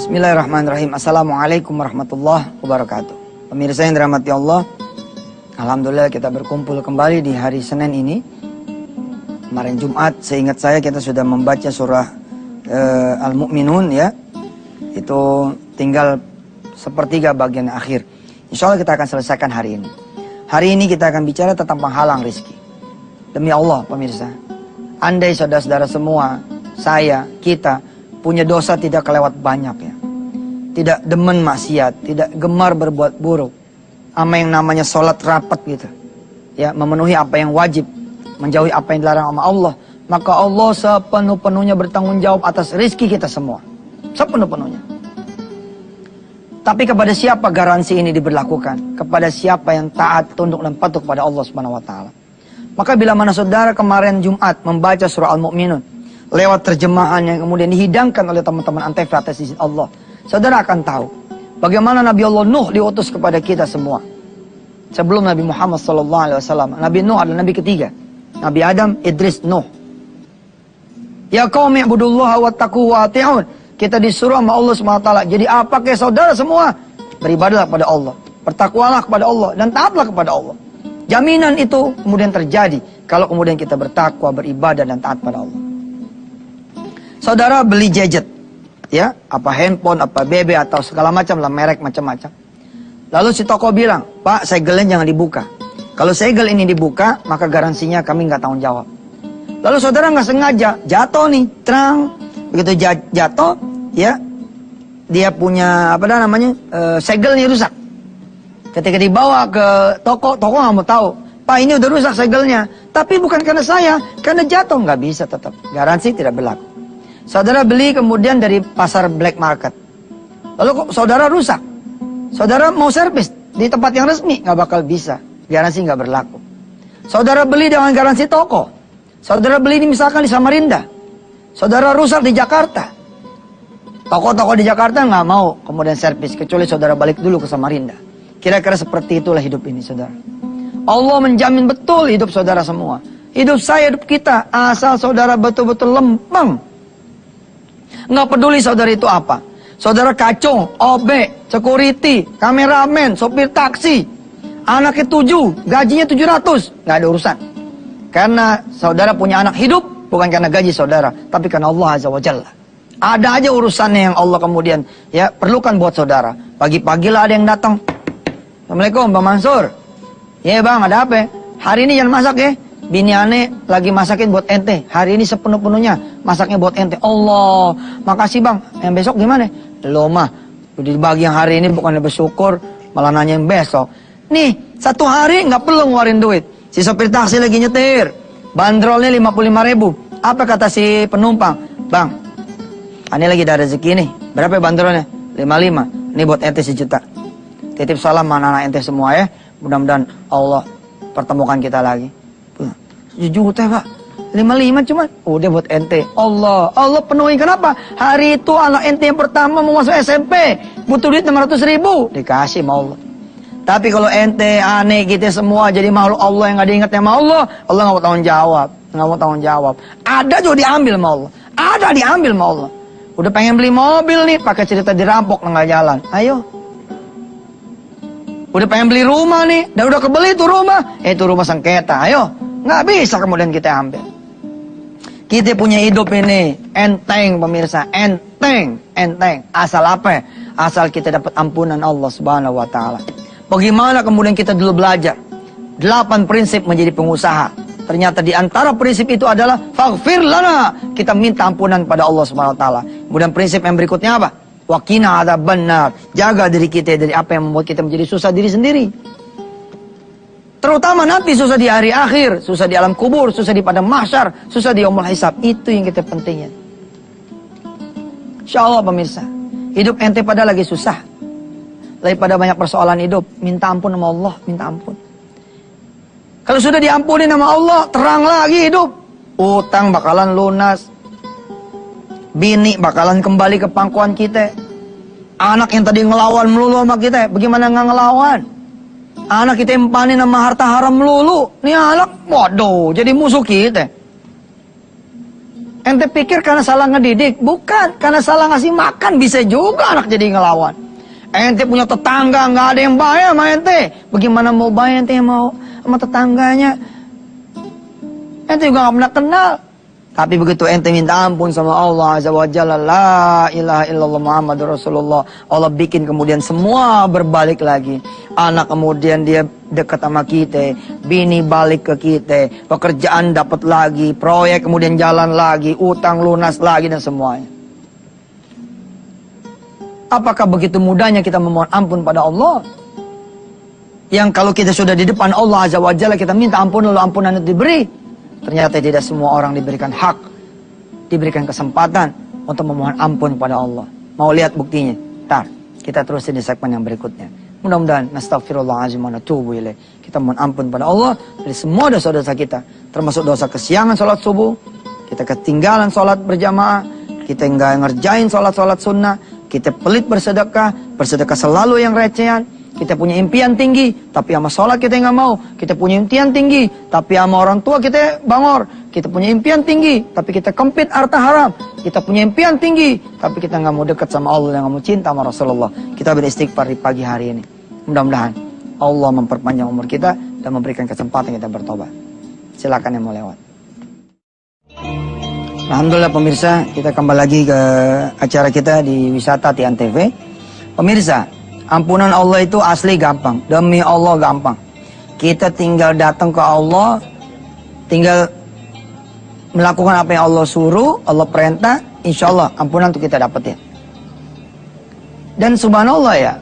Bismillahirrahmanirrahim. Assalamualaikum warahmatullahi wabarakatuh. Pemirsa yang dirahmati Allah, alhamdulillah kita berkumpul kembali di hari Senin ini. Kemarin Jumat, seingat saya kita sudah membaca surah Al-Mu'minun ya. Itu tinggal sepertiga bagian akhir. Insya Allah kita akan selesaikan hari ini. Hari ini kita akan bicara tentang penghalang rezeki. Demi Allah pemirsa, andai saudara-saudara semua, saya, kita punya dosa tidak kelewat banyak ya. Tidak demen maksiat, tidak gemar berbuat buruk. Sama yang namanya sholat rapat gitu. Ya, memenuhi apa yang wajib, menjauhi apa yang dilarang sama Allah. Maka Allah sepenuh-penuhnya bertanggung jawab atas rezeki kita semua. Sepenuh-penuhnya. Tapi kepada siapa garansi ini diberlakukan? Kepada siapa yang taat, tunduk dan patuh kepada Allah Subhanahu wa taala. Maka bila mana saudara kemarin Jumat membaca surah Al-Mu'minun lewat terjemahan yang kemudian dihidangkan oleh teman-teman Antv atas izin Allah, saudara akan tahu bagaimana Nabi Allah Nuh diutus kepada kita semua. Sebelum Nabi Muhammad SAW, Nabi Nuh adalah Nabi ketiga. Nabi Adam, Idris, Nuh. Ya qaumi ibudullaha wattaqu wa ati'un. Kita disuruh sama Allah SWT. Jadi apa ke saudara semua? Beribadahlah kepada Allah. Bertakwalah kepada Allah. Dan taatlah kepada Allah. Jaminan itu kemudian terjadi kalau kemudian kita bertakwa, beribadah dan taat pada Allah. Saudara beli gadget. Ya, apa handphone, apa BB atau segala macam lah, merek macam-macam. Lalu si toko bilang, Pak, segelnya jangan dibuka. Kalau segel ini dibuka, maka garansinya kami nggak tanggung jawab. Lalu saudara nggak sengaja jatuh nih, terang. Begitu jatuh, ya, dia punya apa namanya, segelnya rusak. Ketika dibawa ke toko nggak mau tahu, Pak ini udah rusak segelnya. Tapi bukan karena saya, karena jatuh nggak bisa tetap. Garansi tidak berlaku. Saudara beli kemudian dari pasar black market. Lalu kok saudara rusak. Saudara mau servis di tempat yang resmi, nggak bakal bisa. Garansi nggak berlaku. Saudara beli dengan garansi toko. Saudara beli ini misalkan di Samarinda. Saudara rusak di Jakarta. Toko-toko di Jakarta nggak mau kemudian servis. Kecuali saudara balik dulu ke Samarinda. Kira-kira seperti itulah hidup ini saudara. Allah menjamin betul hidup saudara semua. Hidup saya, hidup kita. Asal saudara betul-betul lempeng. Nggak peduli saudara itu apa. Saudara kacung, OB, security, kameramen, sopir taksi. Anaknya 7, gajinya 700. Nggak ada urusan. Karena saudara punya anak hidup, bukan karena gaji saudara. Tapi karena Allah Azza wa Jalla. Ada aja urusannya yang Allah kemudian ya perlukan buat saudara. Pagi-pagilah ada yang datang. Assalamualaikum Bang Mansur. Ya bang, ada apa? Hari ini jangan masak ya. Bini aneh lagi masakin buat ente. Hari ini sepenuh-penuhnya masaknya buat ente. Allah, makasih bang. Yang besok gimana? Lo mah, udah dibagi yang hari ini bukannya bersyukur, malah nanya yang besok. Nih, satu hari nggak perlu ngeluarin duit. Si sopir taksi lagi nyetir. Bandrolnya 55.000. Apa kata si penumpang? Bang, ini lagi ada rezeki nih. Berapa bandrolnya? 55. Ini buat ente 1 juta. Titip salam anak-anak ente semua ya. Mudah-mudahan Allah pertemukan kita lagi. 7 juta pak, 55 cuma udah buat ente. Allah penuhi. Kenapa? Hari itu anak ente yang pertama mau masuk SMP, butuh duit 600.000, dikasih sama Allah. Tapi kalau ente aneh gitu semua jadi makhluk Allah yang gak diingat sama Allah nggak mau tanggung jawab, nggak mau tanggung jawab. Ada juga diambil sama Allah, ada diambil sama Allah. Udah pengen beli mobil nih, pakai cerita dirampok nggak jalan. Ayo. Udah pengen beli rumah nih, dan udah kebeli tuh rumah, itu rumah sengketa. Ayo. Nggak bisa kemudian kita ambil. Kita punya hidup ini enteng pemirsa, enteng. Asal apa? Asal kita dapat ampunan Allah Subhanahu wa taala. Bagaimana kemudian kita dulu belajar 8 prinsip menjadi pengusaha. Ternyata di antara prinsip itu adalah faghfir lana. Kita minta ampunan pada Allah Subhanahu wa taala. Kemudian prinsip yang berikutnya apa? Waqina adzabannar. Jaga diri kita dari apa yang membuat kita menjadi susah diri sendiri. Terutama nanti susah di hari akhir, susah di alam kubur, susah di padang mahsyar, susah di yaumul hisab. Itu yang kita pentingin. Insyaallah pemirsa, hidup ente pada lagi susah. Daripada banyak persoalan hidup, minta ampun sama Allah, minta ampun. Kalau sudah diampuni sama Allah, terang lagi hidup. Utang bakalan lunas. Bini bakalan kembali ke pangkuan kita. Anak yang tadi ngelawan melulu sama kita, bagaimana nggak ngelawan? Anak kita empanin sama harta haram melulu. Nih anak, waduh, jadi musuh kita. Ente pikir karena salah ngedidik? Bukan, karena salah ngasih makan bisa juga anak jadi ngelawan. Ente punya tetangga nggak ada yang baik sama ente. Bagaimana mau baik ente mau sama tetangganya? Ente juga nggak pernah kenal. Tapi begitu ente minta ampun sama Allah Azza wa Jalla, la ilaha illallah Muhammadur Rasulullah, Allah bikin kemudian semua berbalik lagi. Anak kemudian dia dekat sama kita, bini balik ke kita, pekerjaan dapat lagi, proyek kemudian jalan lagi, utang lunas lagi dan semuanya. Apakah begitu mudahnya kita memohon ampun pada Allah? Yang kalau kita sudah di depan Allah Azza wa Jalla kita minta ampun lalu ampunan itu diberi. Ternyata tidak semua orang diberikan hak, diberikan kesempatan untuk memohon ampun kepada Allah. Mau lihat buktinya? Ntar, kita terusin di segmen yang berikutnya. Mudah-mudahan, nastaghfirullahaladzim wa natubu ilaih. Kita mohon ampun pada Allah dari semua dosa-dosa kita. Termasuk dosa kesiangan sholat subuh, kita ketinggalan sholat berjamaah, kita nggak ngerjain sholat-sholat sunnah, kita pelit bersedekah, bersedekah selalu yang recehan. Kita punya impian tinggi, tapi sama sholat kita nggak mau. Kita punya impian tinggi, tapi sama orang tua kita bangor. Kita punya impian tinggi, tapi kita kempit harta haram. Kita punya impian tinggi, tapi kita nggak mau dekat sama Allah dan nggak mau cinta sama Rasulullah. Kita beristighfar di pagi hari ini. Mudah-mudahan Allah memperpanjang umur kita dan memberikan kesempatan kita bertobat. Silakan yang mau lewat. Alhamdulillah pemirsa, kita kembali lagi ke acara kita di Wisata Tian TV. Pemirsa, ampunan Allah itu asli gampang. Demi Allah gampang. Kita tinggal datang ke Allah, tinggal melakukan apa yang Allah suruh, Allah perintah, insya Allah ampunan itu kita dapetin. Dan subhanallah ya,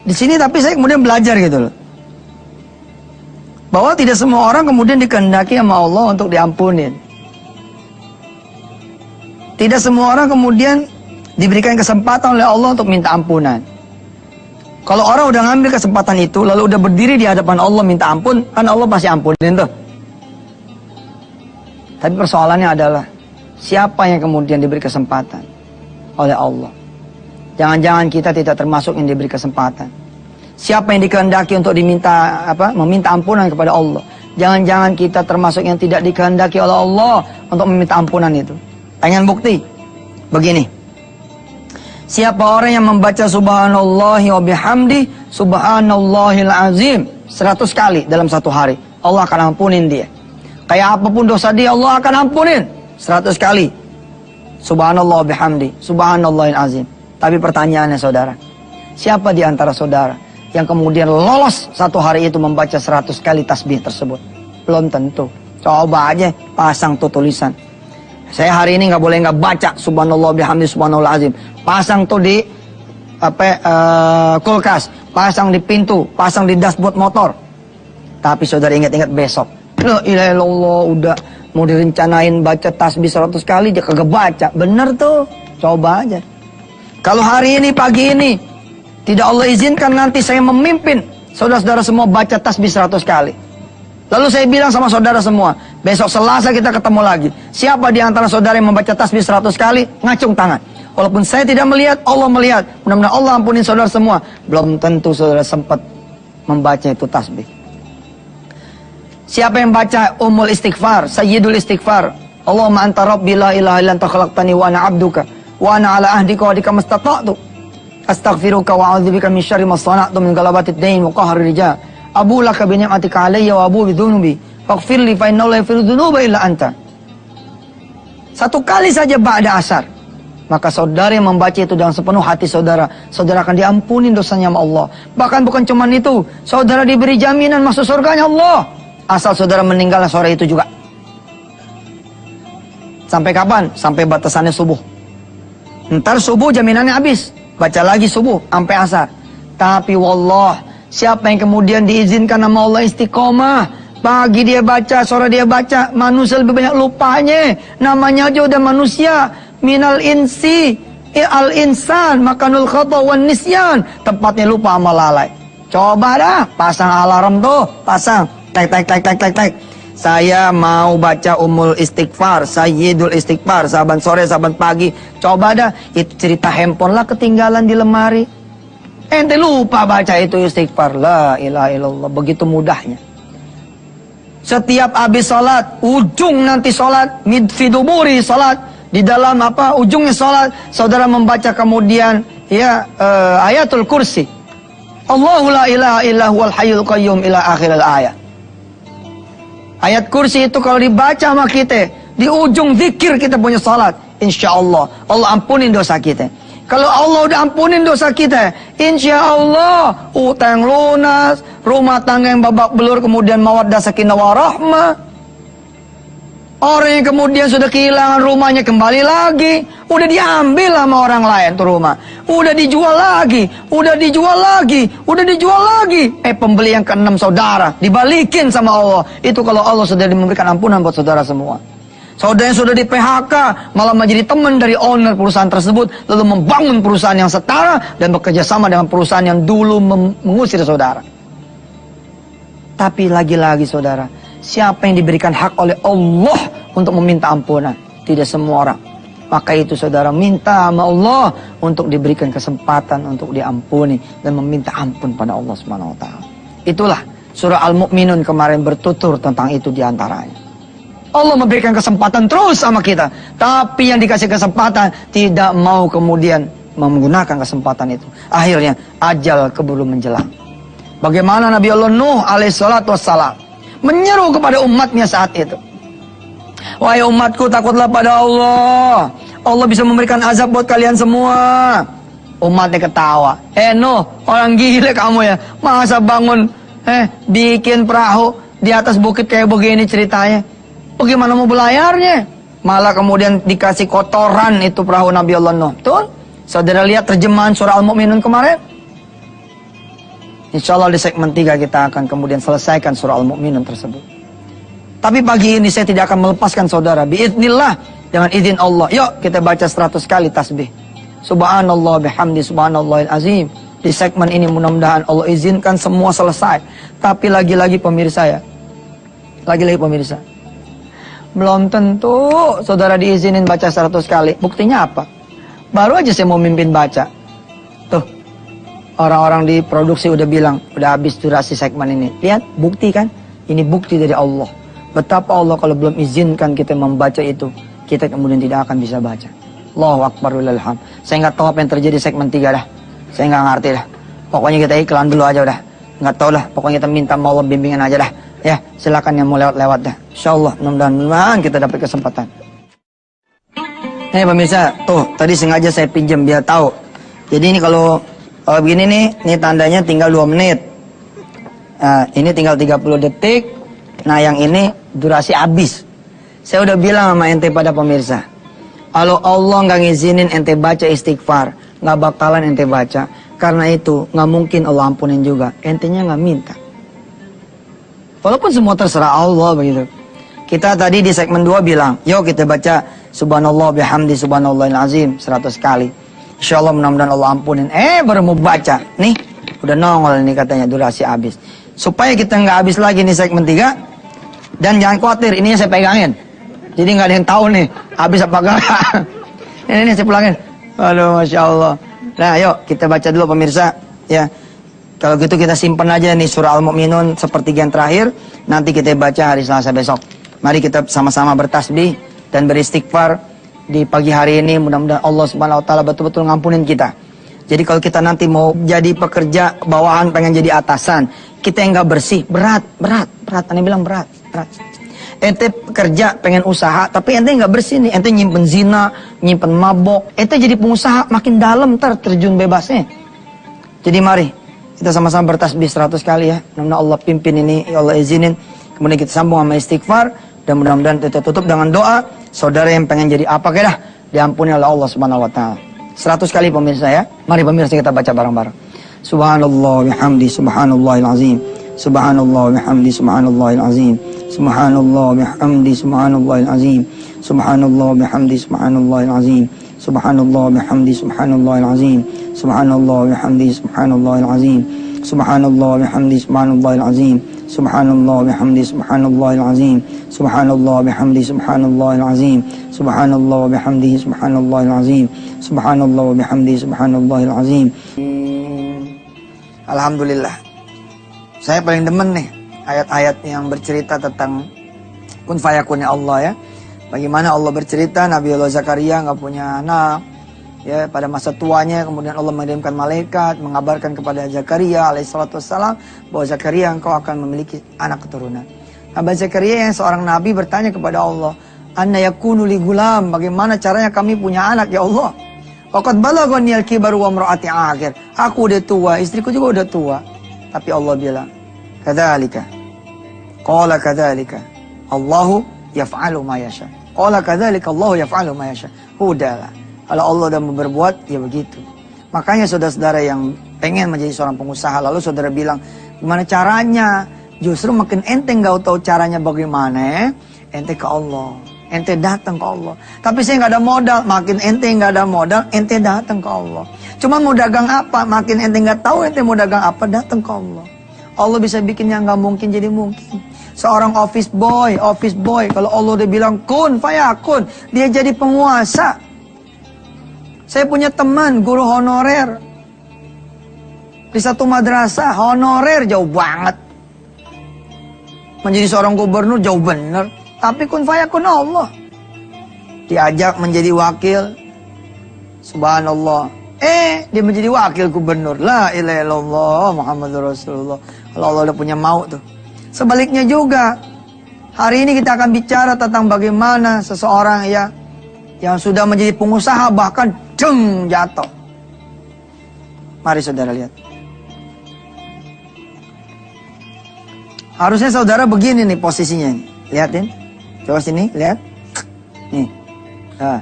di sini tapi saya kemudian belajar gitu loh, bahwa tidak semua orang kemudian dikehendaki sama Allah untuk diampunin. Tidak semua orang kemudian diberikan kesempatan oleh Allah untuk minta ampunan. Kalau orang udah ngambil kesempatan itu, lalu udah berdiri di hadapan Allah minta ampun, kan Allah pasti ampunin tuh. Tapi persoalannya adalah, siapa yang kemudian diberi kesempatan oleh Allah? Jangan-jangan kita tidak termasuk yang diberi kesempatan. Siapa yang dikehendaki untuk meminta ampunan kepada Allah? Jangan-jangan kita termasuk yang tidak dikehendaki oleh Allah untuk meminta ampunan itu. Pengen bukti? Begini. Siapa orang yang membaca subhanallahi wa bihamdi, subhanallahil azim 100 kali dalam satu hari, Allah akan ampunin dia. Kayak apapun dosa dia, Allah akan ampunin 100 kali. Subhanallah wa bihamdi, subhanallahil azim. Tapi pertanyaannya saudara, siapa di antara saudara yang kemudian lolos satu hari itu membaca 100 kali tasbih tersebut? Belum tentu. Coba aja pasang tuh tulisan. Saya hari ini nggak boleh nggak baca subhanallah bihamdi subhanallah azim. Pasang tuh di kulkas, pasang di pintu, pasang di dashboard motor. Tapi saudara ingat-ingat besok, la ilaha illallah, udah mau direncanain baca tasbih 100 kali dia kagak baca. Bener tuh, coba aja. Kalau hari ini pagi ini tidak Allah izinkan nanti saya memimpin saudara-saudara semua baca tasbih 100 kali. Lalu saya bilang sama saudara semua, besok Selasa kita ketemu lagi. Siapa di antara saudara yang membaca tasbih 100 kali? Ngacung tangan. Walaupun saya tidak melihat, Allah melihat. Mudah-mudahan Allah ampunin saudara semua. Belum tentu saudara sempat membaca itu tasbih. Siapa yang baca umul istighfar, sayyidul istighfar, Allahumma anta rabbi la ilaha illa anta khalaqtani wa ana abduka wa ana ala ahdika wa adika mastata'tu astaghfiruka wa a'udzubika min syarri ma sana'tu min galabatid dain wa qahri rijal. Abu laka bi ni'matika alayya wa abu bi dhunubi faghfir li fa innahu la yaghfiru dhunuba illa anta. Satu kali saja ba'da asar, maka saudara yang membaca itu dengan sepenuh hati saudara, saudara akan diampuni dosanya sama Allah. Bahkan bukan cuma itu, saudara diberi jaminan masuk surganya Allah asal saudara meninggal sore itu juga. Sampai kapan? Sampai batasannya subuh. Ntar subuh jaminannya habis, baca lagi subuh sampai asar. Tapi wallah, siapa yang kemudian diizinkan nama Allah istiqomah, pagi dia baca, sore dia baca, manusia lebih banyak lupanya. Namanya aja udah manusia. Minal insi al insan makanul khata wan nisyan. Tempatnya lupa sama lalai. Coba dah, pasang alarm tuh, pasang. Tek. Saya mau baca umul istighfar, sayyidul istighfar, saban sore, saban pagi. Coba dah, itu cerita handphone lah ketinggalan di lemari. Ente lupa baca itu istighfar. La ilaha illallah, begitu mudahnya. Setiap habis salat, ujung nanti salat, midfiduburi salat, Di dalam ujungnya sholat, saudara membaca kemudian ayatul kursi. Allahu la ilaha illa huwal hayyul qayyum ila akhiril ayat. Ayat kursi itu kalau dibaca sama kita, di ujung zikir kita punya salat, insya Allah ampunin dosa kita. Kalau Allah udah ampunin dosa kita, insya Allah utang lunas, rumah tangga yang babak belur, kemudian mawaddah sakinah warahmah. Orang yang kemudian sudah kehilangan rumahnya kembali lagi, udah diambil sama orang lain tuh rumah, udah dijual lagi, udah dijual lagi, udah dijual lagi. Pembeli yang ke-6 saudara dibalikin sama Allah. Itu kalau Allah sudah memberikan ampunan buat saudara semua. Saudara yang sudah di PHK malah menjadi teman dari owner perusahaan tersebut, lalu membangun perusahaan yang setara dan bekerja sama dengan perusahaan yang dulu mengusir saudara. Tapi lagi-lagi saudara, siapa yang diberikan hak oleh Allah untuk meminta ampunan? Tidak semua orang. Maka itu saudara minta sama Allah untuk diberikan kesempatan untuk diampuni dan meminta ampun pada Allah Subhanahu wa taala. Itulah surah Al-Mu'minun kemarin bertutur tentang itu diantaranya. Allah memberikan kesempatan terus sama kita, tapi yang dikasih kesempatan tidak mau kemudian menggunakan kesempatan itu. Akhirnya ajal keburu menjelang. Bagaimana Nabi Allah Nuh alaihissalatu wassalam menyeru kepada umatnya saat itu. Wahai umatku, takutlah pada Allah. Allah bisa memberikan azab buat kalian semua. Umatnya ketawa. Nuh, orang gila kamu ya. Masa bangun, bikin perahu di atas bukit kayak begini ceritanya. Bagaimana mau belayarnya? Malah kemudian dikasih kotoran itu perahu Nabi Allah Nuh. Betul? Saudara lihat terjemahan surah Al-Mu'minun kemarin? Insya Allah di segmen 3 kita akan kemudian selesaikan surah Al-Mu'minun tersebut. Tapi pagi ini saya tidak akan melepaskan saudara. Biiznillah, dengan izin Allah. Yuk kita baca 100 kali tasbih. Subhanallah bihamdi subhanallahil azim. Di segmen ini mudah-mudahan Allah izinkan semua selesai. Tapi lagi-lagi pemirsa ya. Lagi-lagi pemirsa. Belum tentu saudara diizinin baca 100 kali. Buktinya apa? Baru aja saya mau mimpin baca. Tuh. Orang-orang di produksi udah bilang, udah habis durasi segmen ini. Lihat, bukti kan? Ini bukti dari Allah. Betapa Allah kalau belum izinkan kita membaca itu, kita kemudian tidak akan bisa baca. Allahu Akbar walhamd. Saya nggak tahu apa yang terjadi segmen 3 dah. Saya nggak ngerti dah. Pokoknya kita iklan dulu aja udah. Nggak tahu lah. Pokoknya kita minta Allah bimbingan aja dah. Ya, silakan yang mau lewat-lewat dah. Insyaallah, mudah-mudahan kita dapat kesempatan. Pemirsa, tuh tadi sengaja saya pinjam biar tahu. Jadi ini kalau begini nih, ini tandanya tinggal 2 menit. Nah, ini tinggal 30 detik. Nah, yang ini durasi habis. Saya udah bilang sama ente pada pemirsa, kalau Allah nggak ngizinin ente baca istighfar, nggak bakalan ente baca. Karena itu nggak mungkin Allah ampunin juga. Entenya nggak minta. Walaupun semua terserah Allah begitu. Kita tadi di segmen 2 bilang, yuk kita baca subhanallah bihamdi subhanallahil azim 100 kali. Insyaallah mudah-mudahan Allah ampunin. Baru mau baca. Nih, udah nongol nih katanya durasi habis. Supaya kita nggak habis lagi nih segmen 3. Dan jangan khawatir, ini saya pegangin. Jadi nggak ada yang tahu nih, habis apa enggak. ini saya pulangin. Aduh, Masya Allah. Nah, yuk kita baca dulu pemirsa. Ya. Kalau gitu kita simpan aja nih surah Al-Mu'minun sepertiga yang terakhir. Nanti kita baca hari Selasa besok. Mari kita sama-sama bertasbih dan beristighfar di pagi hari ini. Mudah-mudahan Allah Subhanahu wa taala betul-betul ngampunin kita. Jadi kalau kita nanti mau jadi pekerja bawahan, pengen jadi atasan, kita yang nggak bersih, berat. Ane bilang berat. Ente kerja pengen usaha, tapi ente nggak bersih nih. Ente nyimpen zina, nyimpen mabok. Ente jadi pengusaha makin dalam terjun bebasnya. Jadi mari kita sama-sama bertasbih 100 kali ya. Mudah-mudahan Allah pimpin ini, ya Allah izinin. Kemudian kita sambung sama istighfar. Dan mudah-mudahan kita tutup dengan doa. Saudara yang pengen jadi apa kaya dah, diampuni oleh Allah Subhanahu wa taala. 100 kali pemirsa ya. Mari pemirsa kita baca bareng-bareng. Subhanallah bihamdi subhanallahil azim. Subhanallah bihamdi subhanallahil azim. Subhanallah bihamdi subhanallahil azim. Subhanallah bihamdi subhanallahil azim. Subhanallah bihamdi subhanallahil azim. Subhanallah bihamdi subhanallahil azim. Subhanallah bihamdi subhanallahil azim. Subhanallah bihamdi subhanallahil azim. Subhanallah bihamdi subhanallahil azim. Subhanallah bihamdi subhanallahil azim. Subhanallah bihamdi subhanallahil azim. Alhamdulillah. Saya paling demen nih ayat-ayat yang bercerita tentang kun fayakunnya Allah ya. Bagaimana Allah bercerita Nabi Allah Zakaria nggak punya anak. Ya, pada masa tuanya kemudian Allah mengirimkan malaikat mengabarkan kepada Zakaria alaihissalatu wassalam bahwa Zakaria engkau akan memiliki anak keturunan. Nabi Zakaria yang seorang nabi bertanya kepada Allah, "Anna yakunu li gulam?" Bagaimana caranya kami punya anak ya Allah? Waqad balaghani al-kibaru wa imraati akhir. Aku udah tua, istriku juga udah tua. Tapi Allah bilang, "Kadzalika." Qala kadzalika. Allahu yaf'alu ma yasha. Qala kadzalika Allahu yaf'alu ma yasha. Udahlah. Kalau Allah udah mau berbuat, ya begitu. Makanya saudara-saudara yang pengen menjadi seorang pengusaha, lalu saudara bilang, gimana caranya? Justru makin ente nggak tahu caranya bagaimana, ente ke Allah. Ente datang ke Allah. Tapi saya nggak ada modal, makin ente nggak ada modal, ente datang ke Allah. Cuma mau dagang apa, makin ente nggak tahu ente mau dagang apa, datang ke Allah. Allah bisa bikin yang nggak mungkin jadi mungkin. Seorang office boy, kalau Allah udah bilang kun fayakun, dia jadi penguasa. Saya punya teman guru honorer di satu madrasah, honorer jauh banget. Menjadi seorang gubernur jauh bener, tapi kun fayakun Allah. Diajak menjadi wakil, subhanallah. Dia menjadi wakil gubernur. La ilaha illallah Muhammadur Rasulullah. Kalau Allah udah punya mau tuh. Sebaliknya juga, hari ini kita akan bicara tentang bagaimana seseorang yang sudah menjadi pengusaha bahkan jatuh. Mari saudara lihat. Harusnya saudara begini nih posisinya. Lihatin. Coba sini, lihat. Nih. Nah,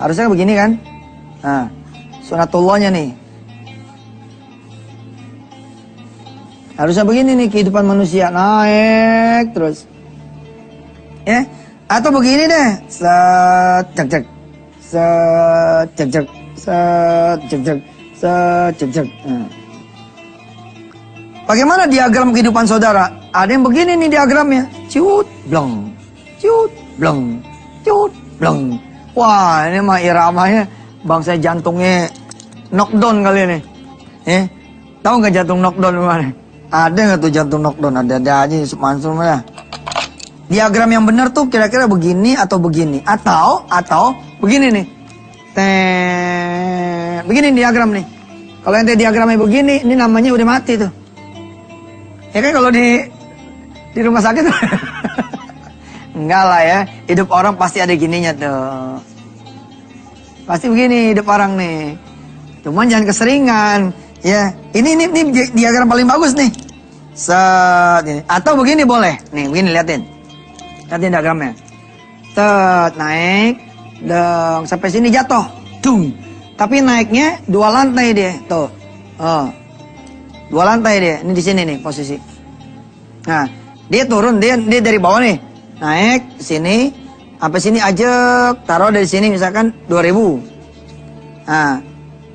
harusnya begini kan? Nah, sunatullahnya nih. Harusnya begini nih kehidupan manusia. Naik terus. Ya. Atau begini deh. Set, cek, cek. Set, cek, cek. Set, cek, cek. Set, cek, cek. Nah. Bagaimana diagram kehidupan saudara? Ada yang begini nih diagramnya. Ciut, blong. Ciut, blong. Ciut, blong. Wah, ini mah iramanya bangsa jantungnya knockdown kali ini. Tahu nggak jantung knockdown gimana? Ada nggak tuh jantung knockdown? Ada aja Yusuf Mansur ya. Diagram yang benar tuh kira-kira begini atau begini. Atau begini nih. Begini diagram nih. Kalau ente diagramnya begini, ini namanya udah mati tuh. Ya kan kalau di rumah sakit enggak lah ya, hidup orang pasti ada gininya tuh. Pasti begini hidup orang nih. Cuman jangan keseringan, ya. Ini diagram paling bagus nih. Set ini. Atau begini boleh. Nih, begini liatin. Liatin diagramnya. Set naik, dong sampai sini jatuh. Dung. Tapi naiknya 2 lantai dia, tuh. 2 lantai dia, ini di sini nih posisi. Nah, dia turun, dia dari bawah nih, naik sini, sampai sini aja, taruh dari sini misalkan 2000. Nah,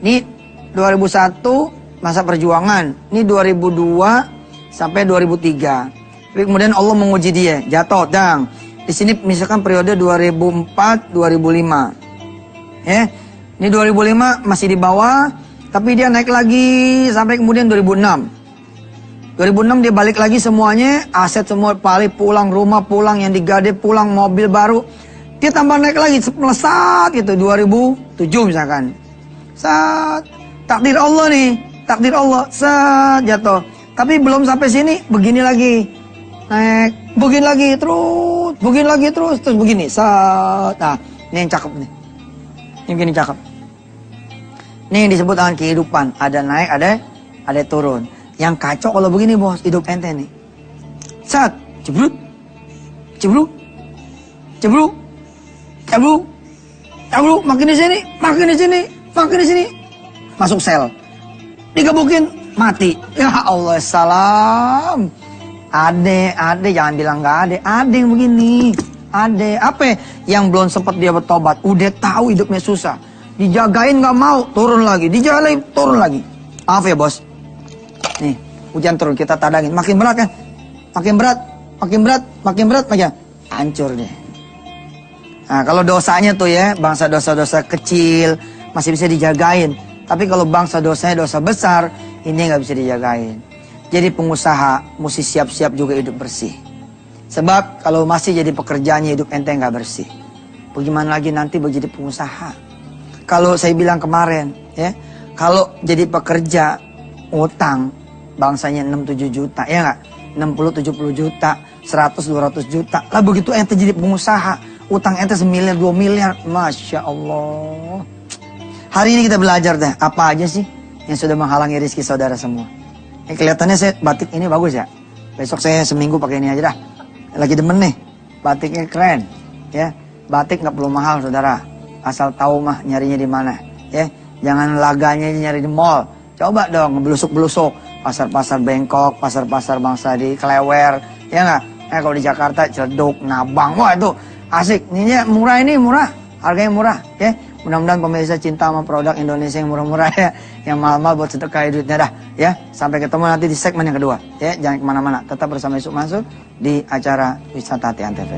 ini 2001 masa perjuangan, ini 2002 sampai 2003. Tapi kemudian Allah menguji dia, jatuh, dang. Di sini misalkan periode 2004-2005, ya, ini 2005 masih di bawah. Tapi dia naik lagi sampai kemudian 2006. 2006 dia balik lagi semuanya, aset semua balik, pulang rumah, pulang yang digade, pulang mobil baru. Dia tambah naik lagi, melesat gitu, 2007 misalkan. Saat takdir Allah nih, takdir Allah, saat jatuh. Tapi belum sampai sini, begini lagi. Naik, begini lagi terus, begini lagi terus begini. Saat, nah ini yang cakep nih. Ini begini cakep. Ini yang disebut dengan kehidupan. Ada naik, ada turun. Yang kacau kalau begini bos, hidup ente nih. Saat, cebrut, cebrut, cebrut, cebrut, cebrut, makin di sini, makin di sini, makin di sini. Masuk sel. Digebukin, mati. Ya Allah, salam. Ade, jangan bilang nggak ada. Ada yang begini. Ada, apa yang belum sempat dia bertobat. Udah tahu hidupnya susah. Dijagain nggak mau, turun lagi. Dijagain, turun lagi. Maaf ya bos. Nih, hujan turun, kita tadangin. Makin berat kan? Makin berat, makin berat, makin berat, makin hancur deh. Nah, kalau dosanya tuh ya, bangsa dosa-dosa kecil masih bisa dijagain. Tapi kalau bangsa dosanya dosa besar, ini nggak bisa dijagain. Jadi pengusaha mesti siap-siap juga hidup bersih. Sebab kalau masih jadi pekerjaannya hidup ente nggak bersih. Bagaimana lagi nanti menjadi pengusaha? Kalau saya bilang kemarin, ya, kalau jadi pekerja utang bangsanya 6-7 juta, ya nggak? 60-70 juta, 100-200 juta. Lah begitu ente jadi pengusaha, utang ente 1 miliar, 2 miliar, Masya Allah. Hari ini kita belajar deh, apa aja sih yang sudah menghalangi rezeki saudara semua. Kelihatannya saya batik ini bagus ya. Besok saya seminggu pakai ini aja dah. Lagi demen nih, batiknya keren, ya. Batik nggak perlu mahal saudara, asal tahu mah nyarinya di mana, ya. Jangan laganya nyari di mall. Coba dong ngebelusuk-belusuk pasar-pasar Bengkok, pasar-pasar bangsa di Klewer, ya nggak? Kalau di Jakarta Ciledug, Nabang, wah itu asik. Ini murah, ini murah, harganya murah, ya. Mudah-mudahan pemirsa cinta sama produk Indonesia yang murah-murah ya, yang mahal-mahal buat sedekah duitnya dah, ya. Sampai ketemu nanti di segmen yang kedua, ya. Jangan kemana-mana, tetap bersama Yusuf Mansur di acara Wisata Hati Antv.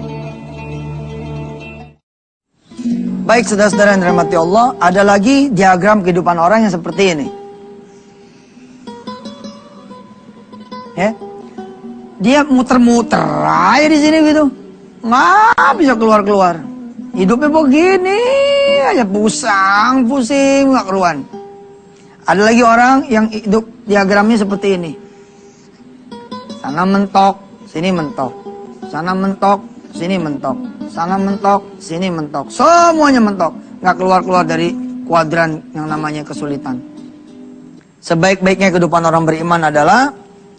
Baik saudara-saudara yang dirahmati Allah, ada lagi diagram kehidupan orang yang seperti ini. Ya, dia muter-muter aja di sini gitu, nggak bisa keluar-keluar. Hidupnya begini aja, pusing nggak keruan. Ada lagi orang yang hidup diagramnya seperti ini. Sana mentok, sini mentok. Sana mentok, sini mentok. Sana mentok, sini mentok. Semuanya mentok. Nggak keluar-keluar dari kuadran yang namanya kesulitan. Sebaik-baiknya kehidupan orang beriman adalah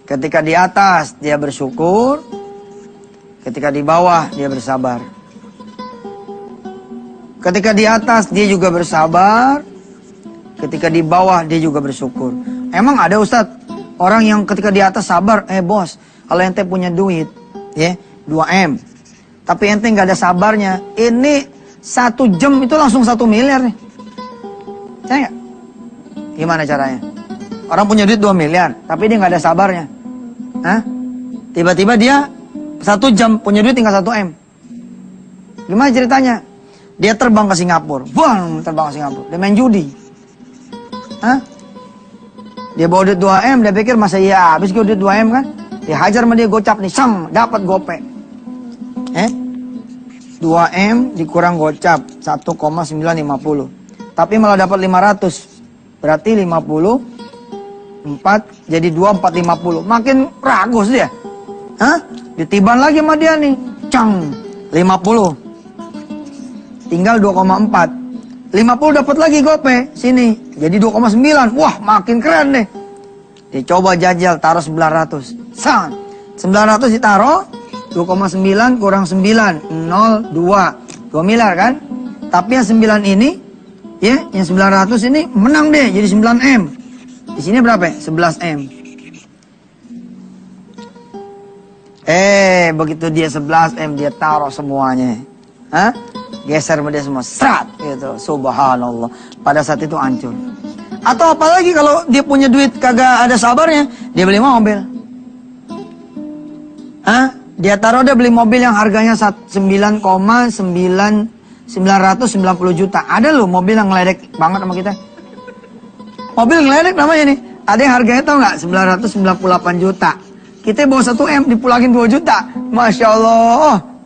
ketika di atas dia bersyukur, ketika di bawah dia bersabar. Ketika di atas dia juga bersabar, ketika di bawah dia juga bersyukur. Emang ada Ustadz orang yang ketika di atas sabar, bos, kalau ente punya duit, ya 2M, tapi ente nggak ada sabarnya, ini 1 jam itu langsung 1 miliar nih. Saya nggak? Gimana caranya? Orang punya duit 2 miliar, tapi dia nggak ada sabarnya. Hah? Tiba-tiba dia 1 jam punya duit tinggal 1M. Gimana ceritanya? Dia terbang ke Singapura. Terbang ke Singapura. Dia main judi. Hah? Dia bawa duit 2M, dia pikir masa iya habis duit 2M kan? Dihajar sama dia gocap nih, dapat gope. 2M dikurang gocap 1,950. Tapi malah dapat 500. Berarti 54 jadi 2450. Makin ragus dia. Hah? Ditiban lagi sama dia nih. 50. Tinggal 2,4. 50 dapat lagi gope sini. Jadi 2,9. Wah, makin keren deh. Dia coba jajal taruh 900. 900 ditaruh, 2,9 kurang 9, 0,2. 2 miliar kan? Tapi yang 9 ini, ya, yang 900 ini menang deh jadi 9M. Di sini berapa? 11M. Begitu dia 11M dia taruh semuanya. Hah? Geser sama dia semua, serat gitu. Subhanallah. Pada saat itu hancur. Atau apalagi kalau dia punya duit kagak ada sabarnya, dia beli mobil. Hah? Dia taruh dia beli mobil yang harganya 9,990 juta. Ada loh mobil yang ngeledek banget sama kita. Mobil ngeledek namanya nih. Ada yang harganya tau nggak? 998 juta. Kita bawa 1M dipulangin 2 juta. Masya Allah.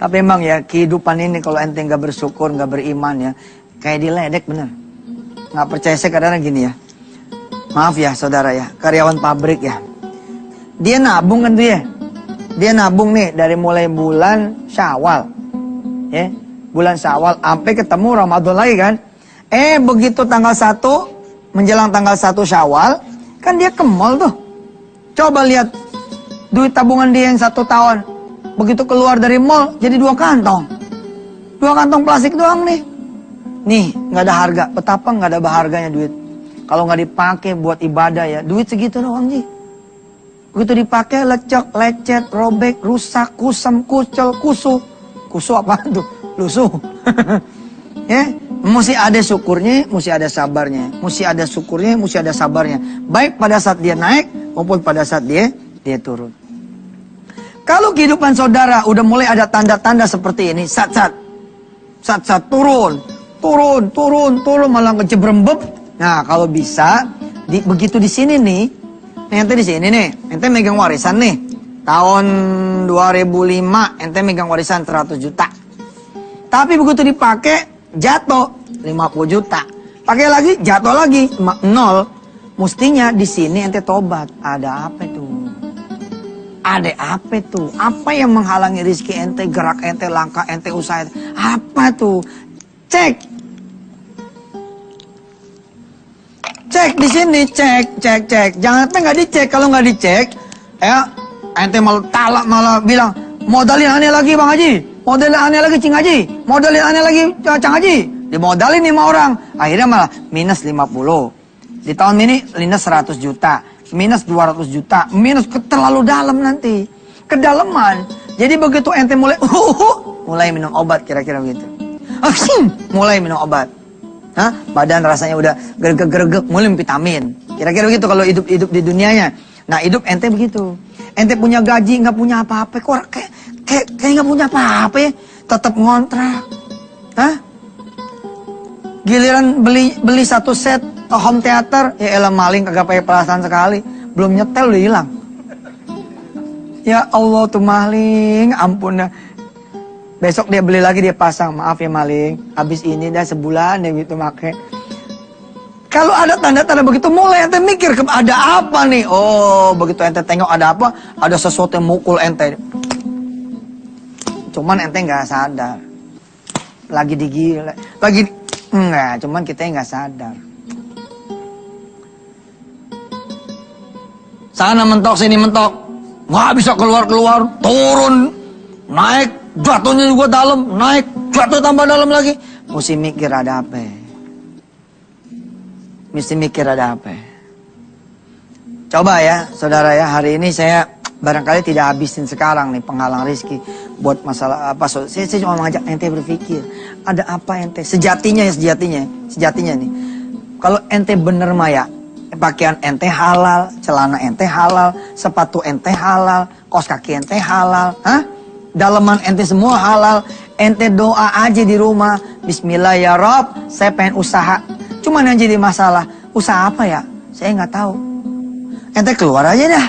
Tapi emang ya kehidupan ini kalau ente nggak bersyukur, nggak beriman ya, kayak diledek bener. Nggak percaya saya kadang-kadang gini ya. Maaf ya saudara ya, karyawan pabrik ya. Dia nabung kan tuh ya. Dia nabung nih dari mulai bulan Syawal. Ya, bulan Syawal sampai ketemu Ramadan lagi kan. Begitu tanggal 1 menjelang tanggal 1 Syawal, kan dia ke mall tuh. Coba lihat duit tabungan dia yang 1 tahun. Begitu keluar dari mall, jadi 2 kantong. 2 kantong plastik doang nih. Nih, nggak ada harga. Betapa nggak ada berharganya duit. Kalau nggak dipakai buat ibadah ya, duit segitu doang sih. Begitu dipakai, lecek, lecet, robek, rusak, kusam, kucel, kusuh. Kusuh apa tuh? Lusuh. Ya, mesti ada syukurnya, mesti ada sabarnya. Mesti ada syukurnya, mesti ada sabarnya. Baik pada saat dia naik, maupun pada saat dia turun. Kalau kehidupan saudara udah mulai ada tanda-tanda seperti ini, sat-sat turun, malah kecebrembeb. Nah, kalau bisa, begitu di sini nih, ente di sini nih, ente megang warisan nih, tahun 2005, ente megang warisan 100 juta. Tapi begitu dipakai, jatuh 50 juta. Pakai lagi, jatuh lagi 0. Mestinya di sini ente tobat. Ada apa tuh? Ada apa tuh? Apa yang menghalangi rezeki ente, gerak ente, langkah ente, usaha ente? Apa tuh? Cek. Cek di sini, cek. Jangan sampai nggak dicek. Kalau nggak dicek, ya ente malah bilang modalin aneh lagi Bang Haji, modalin aneh lagi Cing Haji, modalin aneh lagi Cang Haji. Dimodalin 5 orang, akhirnya malah minus 50. Di tahun ini minus 100 juta, minus 200 juta, minus terlalu dalam nanti, kedalaman. Jadi begitu ente mulai minum obat kira-kira begitu. Mulai minum obat. Hah? Badan rasanya udah gergek-gergek, mulai vitamin. Kira-kira begitu kalau hidup di dunianya. Nah, hidup ente begitu. Ente punya gaji, nggak punya apa-apa. Kok kayak nggak punya apa-apa ya? Tetap ngontrak. Hah? Giliran beli satu set home theater, ya elah maling kagak pakai perasaan sekali. Belum nyetel udah hilang. Ya Allah tuh maling, ampun dah. Besok dia beli lagi, dia pasang, maaf ya maling, habis ini dah sebulan ya gitu make. Kalau ada tanda-tanda begitu, mulai ente mikir, ada apa nih? Oh, begitu ente tengok ada apa, ada sesuatu yang mukul ente. Cuman ente nggak sadar. Lagi digila, enggak, cuman kita nggak sadar. Sana mentok, sini mentok, nggak bisa keluar, turun, naik, jatuhnya juga dalam, naik, jatuh tambah dalam lagi. Mesti mikir ada apa. Mesti mikir ada apa. Coba ya, saudara ya, hari ini saya barangkali tidak habisin sekarang nih penghalang rezeki buat masalah apa. Saya cuma mengajak ente berpikir, ada apa ente? Sejatinya nih. Kalau ente bener maya, pakaian ente halal, celana ente halal, sepatu ente halal, kaos kaki ente halal, hah? Daleman ente semua halal. Ente doa aja di rumah, Bismillah ya Rob, saya pengen usaha. Cuman yang jadi masalah, usaha apa ya? Saya nggak tahu. Ente keluar aja dah.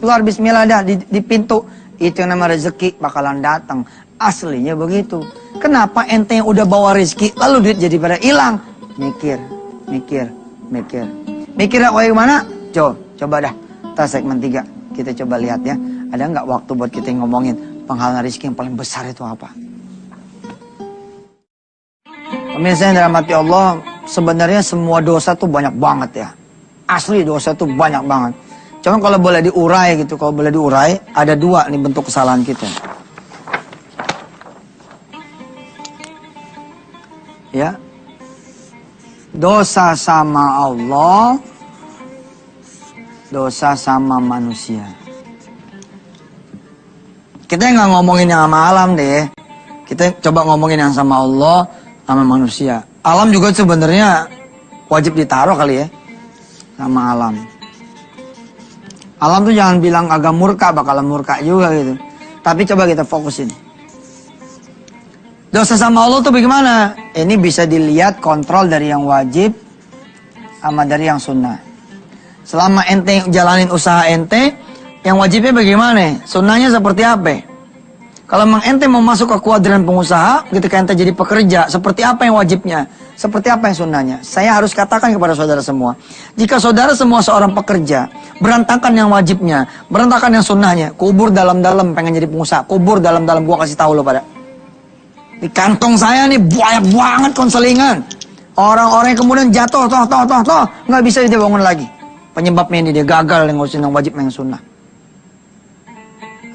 Keluar Bismillah dah di pintu. Itu yang nama rezeki bakalan datang. Aslinya begitu. Kenapa ente yang udah bawa rezeki lalu duit jadi pada hilang? Mikir. Mikirnya kayak gimana? Coba dah. Kita segmen 3. Kita coba lihat ya. Ada nggak waktu buat kita ngomongin penghalang rezeki yang paling besar itu apa? Pemirsa yang dirahmati Allah, sebenarnya semua dosa tuh banyak banget ya. Asli dosa tuh banyak banget. Cuma kalau boleh diurai ada 2 nih bentuk kesalahan kita. Ya. Dosa sama Allah, dosa sama manusia. Kita nggak ngomongin yang sama alam deh. Kita coba ngomongin yang sama Allah, sama manusia. Alam juga sebenarnya wajib ditaruh kali ya, sama alam. Alam tuh jangan bilang agak murka, bakalan murka juga gitu. Tapi coba kita fokusin. Dosa sama Allah tuh bagaimana? Ini bisa dilihat kontrol dari yang wajib sama dari yang sunnah. Selama ente jalanin usaha ente, yang wajibnya bagaimana? Sunnahnya seperti apa? Kalau memang ente mau masuk ke kuadran pengusaha, ketika ente jadi pekerja, seperti apa yang wajibnya? Seperti apa yang sunnahnya? Saya harus katakan kepada saudara semua. Jika saudara semua seorang pekerja, berantakan yang wajibnya, berantakan yang sunnahnya, kubur dalam-dalam pengen jadi pengusaha, kubur dalam-dalam, gua kasih tahu lo pada. Di kantong saya nih banyak banget konselingan. Orang-orang yang kemudian jatuh, nggak bisa dia bangun lagi. Penyebabnya ini dia gagal yang ngurusin yang wajib yang sunnah.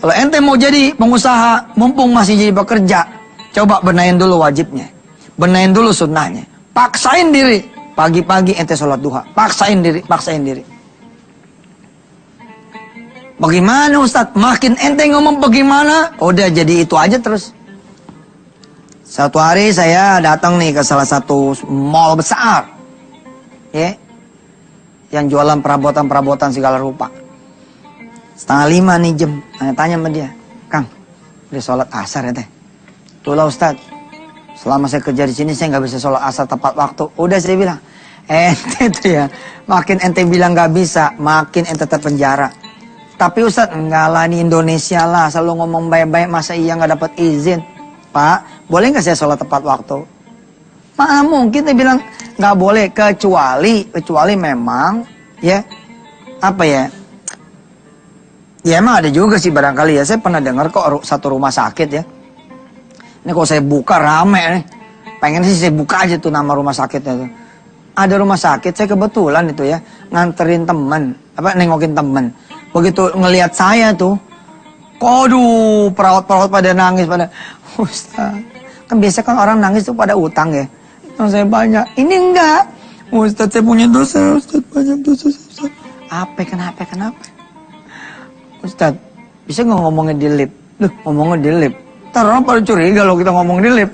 Kalau ente mau jadi pengusaha, mumpung masih jadi bekerja, coba benahin dulu wajibnya. Benahin dulu sunnahnya. Paksain diri. Pagi-pagi ente sholat duha. Paksain diri. Bagaimana Ustadz? Makin ente ngomong bagaimana, udah jadi itu aja terus. Satu hari saya datang nih ke salah satu mall besar. Ya. Yang jualan perabotan-perabotan segala rupa. 4:30 nih jam. Tanya sama dia, Kang, udah sholat asar ya teh? Itulah Ustadz, selama saya kerja di sini saya nggak bisa sholat asar tepat waktu. Udah saya bilang, ente tuh ya, makin ente bilang nggak bisa, makin ente terpenjara. Tapi Ustadz, enggak lah, ini Indonesia lah, selalu ngomong baik-baik, masa iya nggak dapat izin? Pak, boleh nggak saya sholat tepat waktu? Mungkin dia bilang nggak boleh, kecuali memang ya apa ya? Ya emang ada juga sih barangkali ya. Saya pernah dengar kok satu rumah sakit ya. Ini kalau saya buka rame nih. Pengen sih saya buka aja tuh nama rumah sakitnya tuh. Ada rumah sakit, saya kebetulan itu ya nganterin temen, nengokin temen. Begitu ngelihat saya tuh, aduh perawat-perawat pada nangis pada. Ustaz, kan biasa kan orang nangis tuh pada utang ya. Yang saya banyak, ini enggak. Ustaz, saya punya dosa, Ustaz, banyak dosa, Ustaz. Kenapa? Ustaz, bisa nggak ngomongin di lift? Loh, ngomongin di lift. Ntar orang pada curiga loh kita ngomong di lift.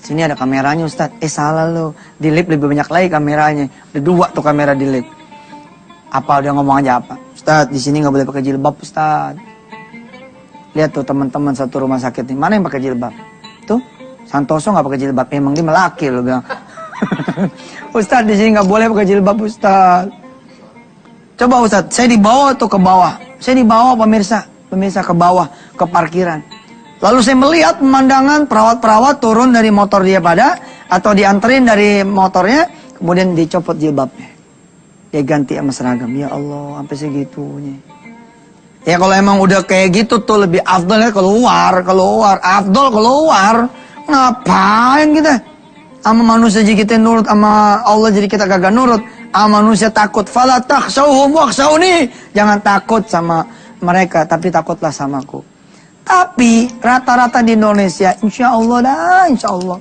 Sini ada kameranya Ustaz. Salah loh. Di lift lebih banyak lagi kameranya. Ada 2 tuh kamera di lift. Apa dia ngomong aja apa? Ustaz, di sini nggak boleh pakai jilbab Ustaz. Lihat tuh teman-teman satu rumah sakit nih. Mana yang pakai jilbab? Tuh, Santoso nggak pakai jilbab. Emang dia melaki loh bilang. Ustaz, di sini nggak boleh pakai jilbab Ustaz. Coba Ustaz, saya dibawa tuh ke bawah. Saya dibawa pemirsa ke bawah, ke parkiran. Lalu saya melihat pemandangan perawat-perawat turun dari motor dia atau dianterin dari motornya, kemudian dicopot jilbabnya. Dia ganti sama seragam. Ya Allah, sampai segitunya. Ya kalau emang udah kayak gitu tuh lebih afdol ya keluar. Afdol keluar. Ngapain kita? Sama manusia jadi kita nurut, sama Allah jadi kita kagak nurut. Sama manusia takut. Fala takhshawhum wakhshawni. Jangan takut sama mereka, tapi takutlah samaku. Tapi rata-rata di Indonesia, insya Allah.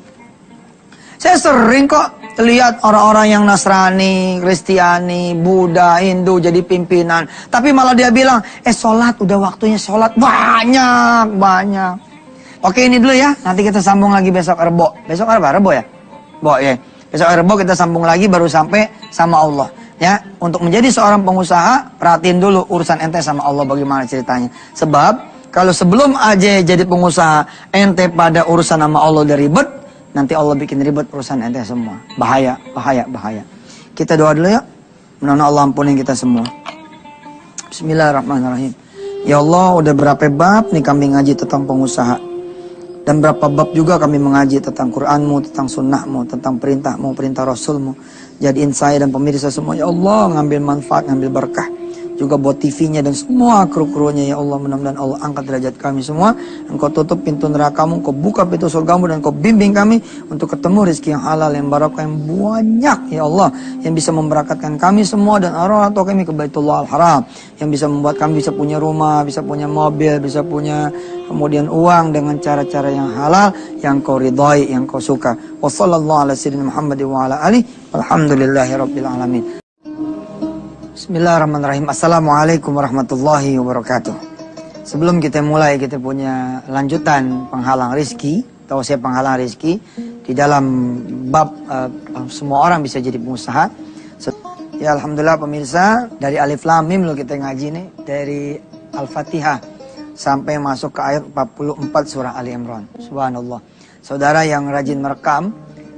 Saya sering kok lihat orang-orang yang Nasrani, Kristiani, Buddha, Hindu jadi pimpinan. Tapi malah dia bilang, sholat, udah waktunya sholat. Banyak. Oke, ini dulu ya. Nanti kita sambung lagi besok Rebo. Besok apa? Rebo ya? Ya. Besok Rebo kita sambung lagi baru sampai sama Allah. Ya, untuk menjadi seorang pengusaha, perhatiin dulu urusan ente sama Allah bagaimana ceritanya. Sebab kalau sebelum aja jadi pengusaha, ente pada urusan sama Allah udah ribet, nanti Allah bikin ribet urusan ente semua. Bahaya. Kita doa dulu ya. Mudah-mudahan Allah ampunin kita semua. Bismillahirrahmanirrahim. Ya Allah, udah berapa bab nih kami ngaji tentang pengusaha. Dan berapa bab juga kami mengaji tentang Quranmu, tentang sunnahmu, tentang perintahmu, perintah Rasulmu. Jadiin saya dan pemirsa semua, ya Allah, ngambil manfaat, ngambil berkah. Juga buat TV-nya dan semua kru-krunya, ya Allah, mudah-mudahan Allah angkat derajat kami semua. Engkau tutup pintu nerakamu, Engkau buka pintu surgamu, dan Engkau bimbing kami untuk ketemu rezeki yang halal, yang barakah, yang banyak, ya Allah, yang bisa memberakatkan kami semua dan orang tua kami ke Baitullah Al-Haram, yang bisa membuat kami bisa punya rumah, bisa punya mobil, bisa punya kemudian uang dengan cara-cara yang halal, yang Kau ridhai, yang Kau suka. Wassallallahu ala sayyidina Muhammad wa ala alihi walhamdulillahi rabbil alamin. Bismillahirrahmanirrahim. Assalamualaikum warahmatullahi wabarakatuh. Sebelum kita mulai, kita punya lanjutan penghalang rizki, tausiah penghalang rizki di dalam bab semua orang bisa jadi pengusaha. Ya alhamdulillah pemirsa, dari Alif Lam Mim lo kita ngaji nih, dari Al-Fatihah sampai masuk ke ayat 44 surah Ali Imran. Subhanallah. Saudara yang rajin merekam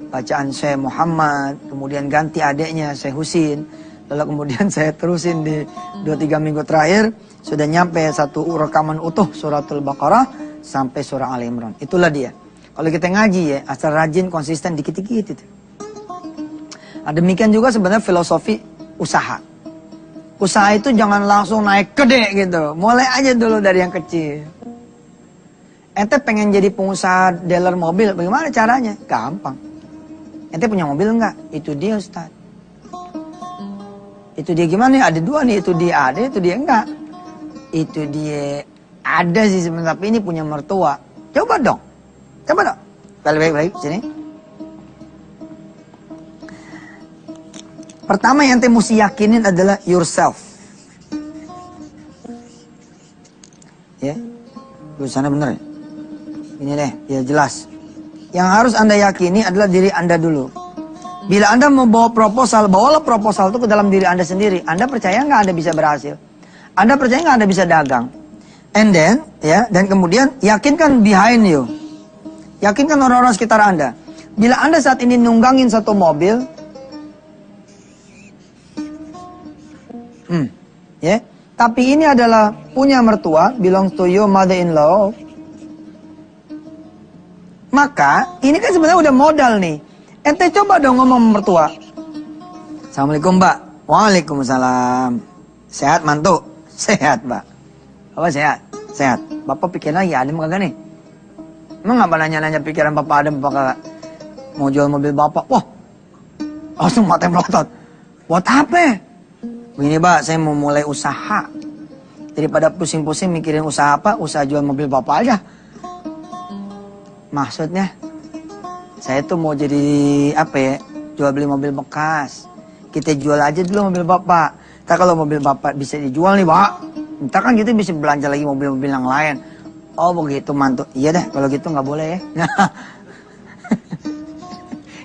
bacaan Syekh Muhammad, kemudian ganti adiknya Syekh Husin, lalu kemudian saya terusin di 2-3 minggu terakhir, sudah nyampe satu rekaman utuh suratul Baqarah sampai surah Ali Imran. Itulah dia. Kalau kita ngaji ya, asal rajin, konsisten, dikit-dikit itu. Nah, demikian juga sebenarnya filosofi usaha. Usaha itu jangan langsung naik gede gitu. Mulai aja dulu dari yang kecil. Ente pengen jadi pengusaha dealer mobil, bagaimana caranya? Gampang. Ente punya mobil enggak? Itu dia Ustaz. Itu dia gimana nih? Ada 2 nih, itu dia ada, itu dia enggak. Itu dia ada sih sebenarnya, tapi ini punya mertua. Coba dong. Balik, sini. Pertama yang ente mesti yakinin adalah yourself. Ya. Tulisannya bener ya? Ini deh, ya jelas. Yang harus Anda yakini adalah diri Anda dulu. Bila Anda membawa proposal, bawalah proposal itu ke dalam diri Anda sendiri. Anda percaya nggak Anda bisa berhasil? Anda percaya nggak Anda bisa dagang? And then, ya, dan kemudian yakinkan behind you. Yakinkan orang-orang sekitar Anda. Bila Anda saat ini nunggangin satu mobil, ya, tapi ini adalah punya mertua, belongs to your mother-in-law. Maka ini kan sebenarnya udah modal nih. Ente coba dong ngomong sama mertua. Assalamualaikum Mbak. Waalaikumsalam. Sehat mantu? Sehat Mbak. Apa sehat? Sehat. Bapak pikiran lagi adem kagak nih? Emang ngapa nanya-nanya pikiran Bapak adem apa kagak? Mau jual mobil Bapak? Wah, langsung mata melotot. Buat apa? Begini Mbak, saya mau mulai usaha. Daripada pusing-pusing mikirin usaha apa, usaha jual mobil Bapak aja. Maksudnya, saya tuh mau jadi apa ya? Jual beli mobil bekas. Kita jual aja dulu mobil Bapak. Ntar kalau mobil Bapak bisa dijual nih Pak, ntar kan kita bisa belanja lagi mobil-mobil yang lain. Oh begitu mantu. Iya dah, kalau gitu nggak boleh ya.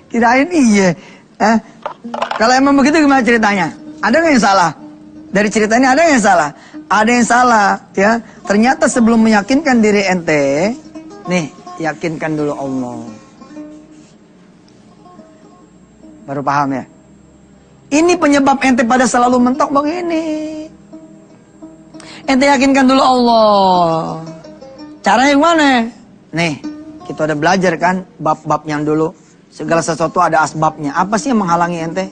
Kirain iya. Kalau emang begitu gimana ceritanya? Ada nggak yang salah? Dari cerita ini ada nggak yang salah? Ada yang salah, ya. Ternyata sebelum meyakinkan diri ente, nih, yakinkan dulu Allah. Baru paham ya? Ini penyebab ente pada selalu mentok begini. Ente yakinkan dulu Allah. Caranya gimana? Nih, kita udah belajar kan bab-bab yang dulu. Segala sesuatu ada asbabnya. Apa sih yang menghalangi ente?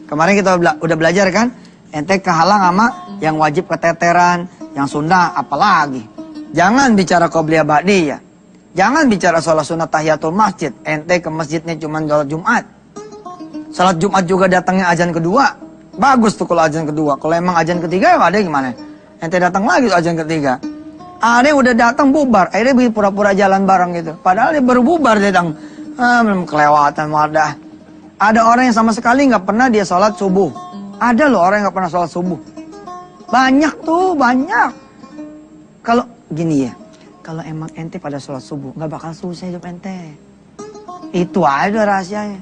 Kemarin kita udah belajar kan? Ente kehalang sama yang wajib keteteran, yang sunnah apalagi. Jangan bicara qobliyah ba'diyah. Jangan bicara sholat sunat tahiyatul masjid. Ente ke masjidnya cuma sholat Jumat. Sholat Jumat juga datangnya azan kedua. Bagus tuh kalau azan kedua. Kalau emang azan ketiga ya ada gimana? Ente datang lagi tuh azan ketiga. Ada yang udah datang bubar. Akhirnya bikin pura-pura jalan bareng gitu. Padahal dia baru bubar datang. Belum kelewatan wadah. Ada orang yang sama sekali nggak pernah dia sholat subuh. Ada loh orang yang nggak pernah sholat subuh. Banyak tuh, banyak. Kalau gini ya, kalau emang ente pada sholat subuh, nggak bakal susah hidup ente. Itu aja rahasianya.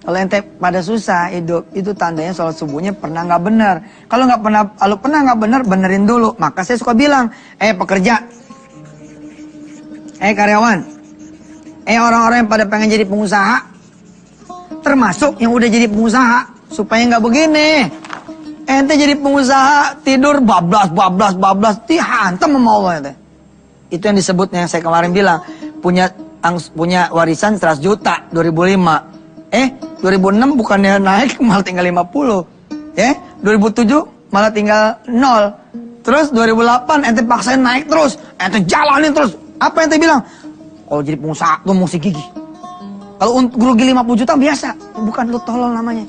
Kalau ente pada susah hidup, itu tandanya sholat subuhnya pernah nggak benar. Kalau pernah nggak benar, benerin dulu. Maka saya suka bilang, pekerja, karyawan, orang-orang yang pada pengen jadi pengusaha, termasuk yang udah jadi pengusaha, supaya nggak begini. Ente jadi pengusaha, tidur bablas, dihantam sama Allah ente. Itu yang disebutnya, yang saya kemarin bilang, punya warisan 100 juta 2005. 2006 bukannya naik malah tinggal 50. 2007 malah tinggal 0. Terus 2008 ente paksain naik terus, ente jalanin terus. Apa ente bilang? Kalau jadi pengusaha tuh mesti gigih. Kalau rugi 50 juta biasa, bukan lu tolol namanya.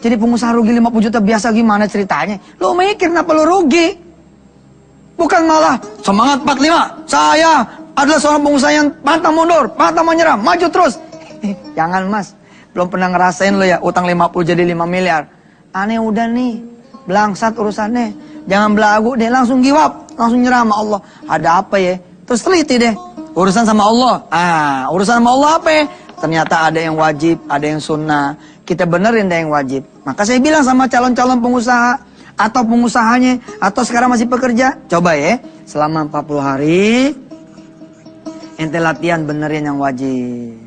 Jadi pengusaha rugi 50 juta biasa gimana ceritanya? Lu mikir kenapa lu rugi? Bukan malah semangat 45. Saya adalah seorang pengusaha yang pantang mundur, pantang menyerah, maju terus. Jangan mas, belum pernah ngerasain lo ya utang 50 jadi 5 miliar. Aneh udah nih, belangsat urusannya. Jangan belagu deh, langsung giwap, langsung nyerah sama Allah. Ada apa ya? Terus teliti deh. Urusan sama Allah. Urusan sama Allah apa ya? Ternyata ada yang wajib, ada yang sunnah. Kita benerin deh yang wajib. Maka saya bilang sama calon-calon pengusaha, atau pengusahanya, atau sekarang masih pekerja, coba ya, selama 40 hari, ente latihan benerin yang wajib.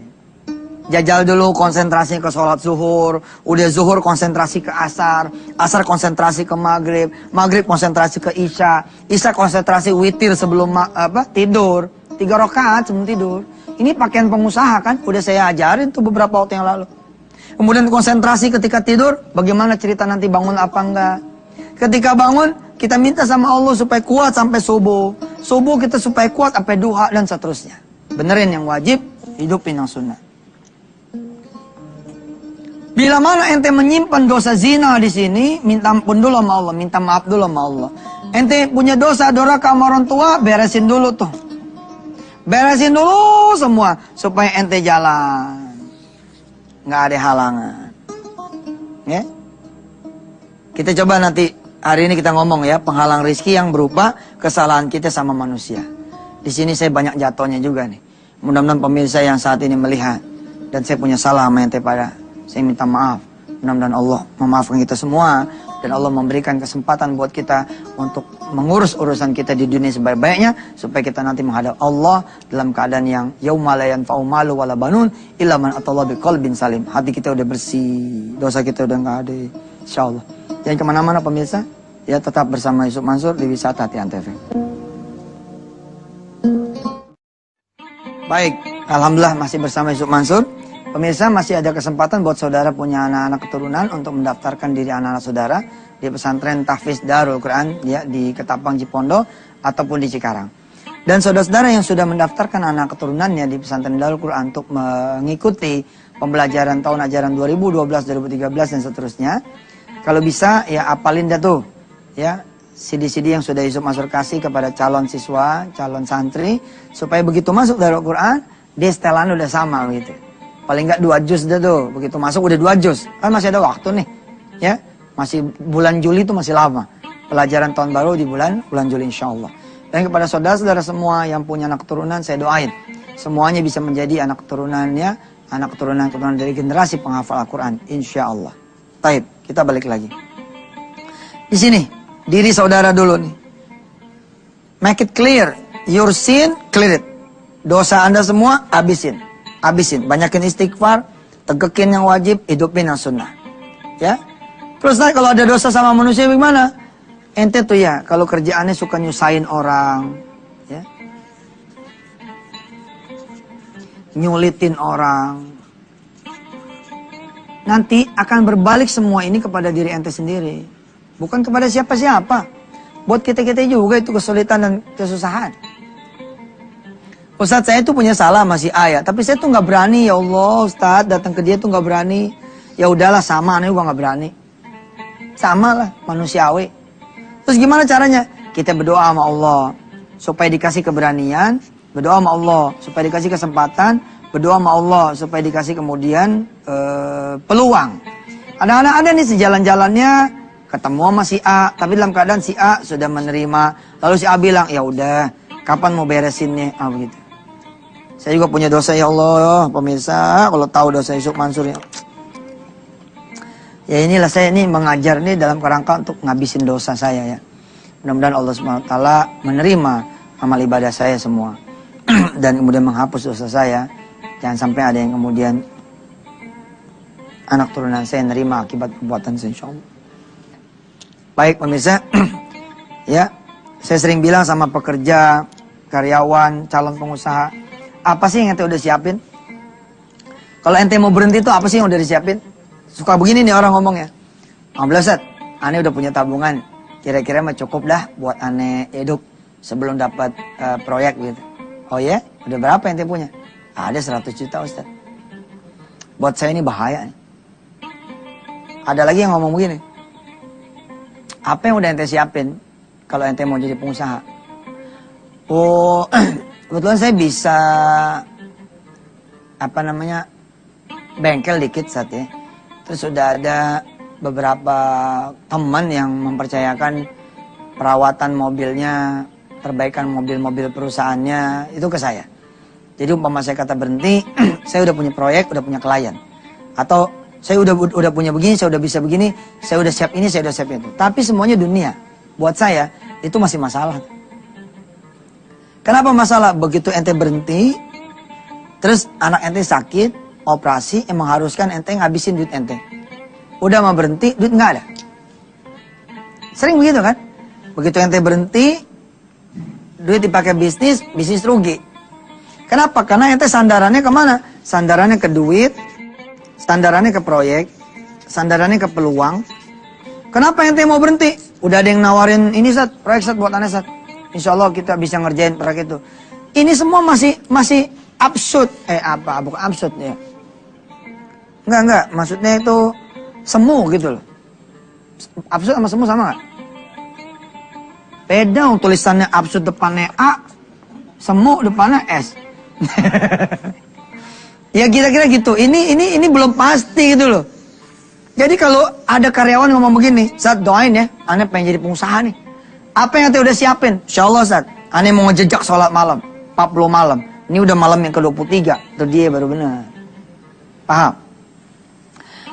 Jajal dulu konsentrasi ke sholat zuhur, udah zuhur konsentrasi ke asar, asar konsentrasi ke maghrib, maghrib konsentrasi ke isya, isya konsentrasi witir sebelum tidur, 3 rakaat sebelum tidur. Ini pakaian pengusaha kan, udah saya ajarin tuh beberapa waktu yang lalu. Kemudian konsentrasi ketika tidur, bagaimana cerita nanti bangun apa enggak. Ketika bangun, kita minta sama Allah supaya kuat sampai subuh. Subuh kita supaya kuat sampai duha dan seterusnya. Benerin yang wajib, hidupin yang sunnah. Bila mana ente menyimpan dosa zina di sini, minta ampun dulu sama Allah, minta maaf dulu sama Allah. Ente punya dosa doraka sama orang tua, beresin dulu tuh. Beresin dulu semua supaya ente jalan. Nggak ada halangan. Ya? Kita coba nanti hari ini kita ngomong ya, penghalang rizki yang berupa kesalahan kita sama manusia. Di sini saya banyak jatuhnya juga nih. Mudah-mudahan pemirsa yang saat ini melihat dan saya punya salah sama ente pada, saya minta maaf. Mudah-mudahan Allah memaafkan kita semua dan Allah memberikan kesempatan buat kita untuk mengurus urusan kita di dunia sebaik-baiknya supaya kita nanti menghadap Allah dalam keadaan yang yauma la yanfa'u malu wala banun illa man atallaha biqalbin salim. Hati kita udah bersih, dosa kita udah enggak ada, insyaallah. Jangan kemana-mana pemirsa, ya tetap bersama Yusuf Mansur di Wisata Tian TV. Baik, alhamdulillah masih bersama Yusuf Mansur. Pemirsa, masih ada kesempatan buat saudara punya anak-anak keturunan untuk mendaftarkan diri anak-anak saudara di pesantren Tahfiz Darul Quran ya, di Ketapang Cipondo ataupun di Cikarang. Dan saudara-saudara yang sudah mendaftarkan anak keturunannya di pesantren Darul Quran untuk mengikuti pembelajaran tahun ajaran 2012, 2013 dan seterusnya, kalau bisa ya apalin dah tuh ya CD-CD yang sudah Yusuf Mansur kasih kepada calon siswa, calon santri, supaya begitu masuk Darul Quran dia setelan udah sama begitu. Paling enggak 2 juz dah tuh, begitu masuk udah 2 juz. Kan masih ada waktu nih. Ya, masih bulan Juli itu masih lama. Pelajaran tahun baru di bulan Juli insyaallah. Dan kepada saudara-saudara semua yang punya anak keturunan, saya doain semuanya bisa menjadi anak keturunannya, anak keturunan dari generasi penghafal Al-Qur'an insyaallah. Taib, kita balik lagi. Di sini, diri saudara dulu nih. Make it clear, your sin, clear it. Dosa Anda semua habisin. Banyakin istighfar, tegekin yang wajib, hidupin yang sunnah. Ya. Terus kalau ada dosa sama manusia bagaimana? Ente tuh ya, kalau kerjaannya suka nyusahin orang, ya. Nyulitin orang. Nanti akan berbalik semua ini kepada diri ente sendiri. Bukan kepada siapa-siapa. Buat kita-kita juga itu kesulitan dan kesusahan. Ustadz, saya tuh punya salah masih ayah, tapi saya tuh nggak berani. Ya Allah, Ustadz, datang ke dia tuh nggak berani. Ya udahlah, sama aneh juga nggak berani. Sama lah, manusiawi. Terus gimana caranya? Kita berdoa sama Allah supaya dikasih keberanian, berdoa sama Allah supaya dikasih kesempatan, berdoa sama Allah supaya dikasih kemudian peluang. Anak-anak ada nih sejalan-jalannya ketemu sama si A, tapi dalam keadaan si A sudah menerima. Lalu si A bilang, ya udah, kapan mau beresinnya? Begitu. Saya juga punya dosa ya Allah, pemirsa. Kalau tahu dosa Yusuf Mansur ya. Ya inilah saya ini mengajar nih dalam kerangka untuk ngabisin dosa saya ya. Mudah-mudahan Allah SWT menerima amal ibadah saya semua. Dan kemudian menghapus dosa saya. Jangan sampai ada yang kemudian anak turunan saya nerima akibat perbuatan saya insyaallah. Baik pemirsa. Ya, saya sering bilang sama pekerja, karyawan, calon pengusaha, apa sih yang ente udah siapin? Kalau ente mau berhenti itu apa sih yang udah disiapin? Suka begini nih orang ngomong ya. Alhamdulillah Ustaz, ane udah punya tabungan. Kira-kira mah cukup dah buat ane hidup sebelum dapat proyek gitu. Oh ya? Udah berapa ente punya? Ada 100 juta Ustaz. Buat saya ini bahaya nih. Ada lagi yang ngomong begini. Apa yang udah ente siapin kalau ente mau jadi pengusaha? Oh, kebetulan saya bisa bengkel dikit saat ya. Terus sudah ada beberapa teman yang mempercayakan perawatan mobilnya, perbaikan mobil-mobil perusahaannya itu ke saya. Jadi umpama saya kata berhenti, saya udah punya proyek, udah punya klien. Atau saya udah punya begini, saya udah bisa begini, saya udah siap ini, saya udah siap itu. Tapi semuanya dunia. Buat saya itu masih masalah. Kenapa masalah? Begitu ente berhenti, terus anak ente sakit, operasi, yang mengharuskan ente ngabisin duit ente. Udah mau berhenti, duit nggak ada. Sering begitu kan? Begitu ente berhenti, duit dipakai bisnis rugi. Kenapa? Karena ente sandarannya kemana? Sandarannya ke duit, sandarannya ke proyek, sandarannya ke peluang. Kenapa ente mau berhenti? Udah ada yang nawarin ini Sat, proyek Sat buat aneh Sat. Insya Allah kita bisa ngerjain proyek itu. Ini semua masih absurd. Bukan absurd ya. Enggak. Maksudnya itu semu gitu loh. Absurd sama semu sama nggak? Beda, tulisannya absurd depannya A, semu depannya S. Ya kira-kira gitu. Ini belum pasti gitu loh. Jadi kalau ada karyawan ngomong begini, Sat doain ya, aneh pengen jadi pengusaha nih. Apa yang ente udah siapin? Insya Allah Sat, aneh mau ngejejak sholat malam, 40 malam. Ini udah malam yang ke-23, itu dia baru benar. Paham?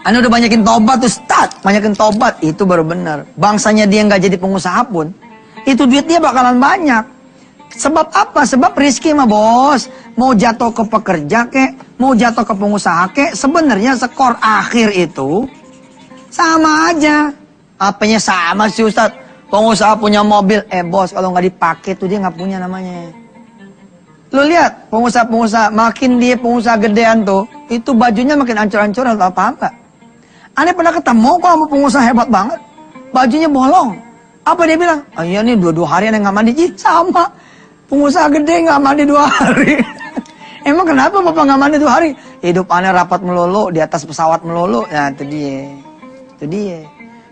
Anda udah banyakin tobat Ustaz, banyakin tobat, itu baru benar. Bangsanya dia nggak jadi pengusaha pun, itu duit dia bakalan banyak. Sebab apa? Sebab rizki mah bos, mau jatuh ke pekerja kek, mau jatuh ke pengusaha kek, sebenarnya skor akhir itu sama aja. Apanya sama sih Ustaz? Pengusaha punya mobil, bos kalau nggak dipakai tuh dia nggak punya namanya. Lu lihat, pengusaha-pengusaha, makin dia pengusaha gedean tuh, itu bajunya makin ancur-ancuran, atau paham gak? Aneh pernah ketemu kok sama pengusaha hebat banget, bajunya bolong. Apa dia bilang? Oh iya nih, 2 hari aneh nggak mandi. Ih, sama. Pengusaha gede nggak mandi 2 hari. Emang kenapa bapak nggak mandi 2 hari? Hidup aneh rapat melulu, di atas pesawat melulu. Nah, itu dia. Itu dia.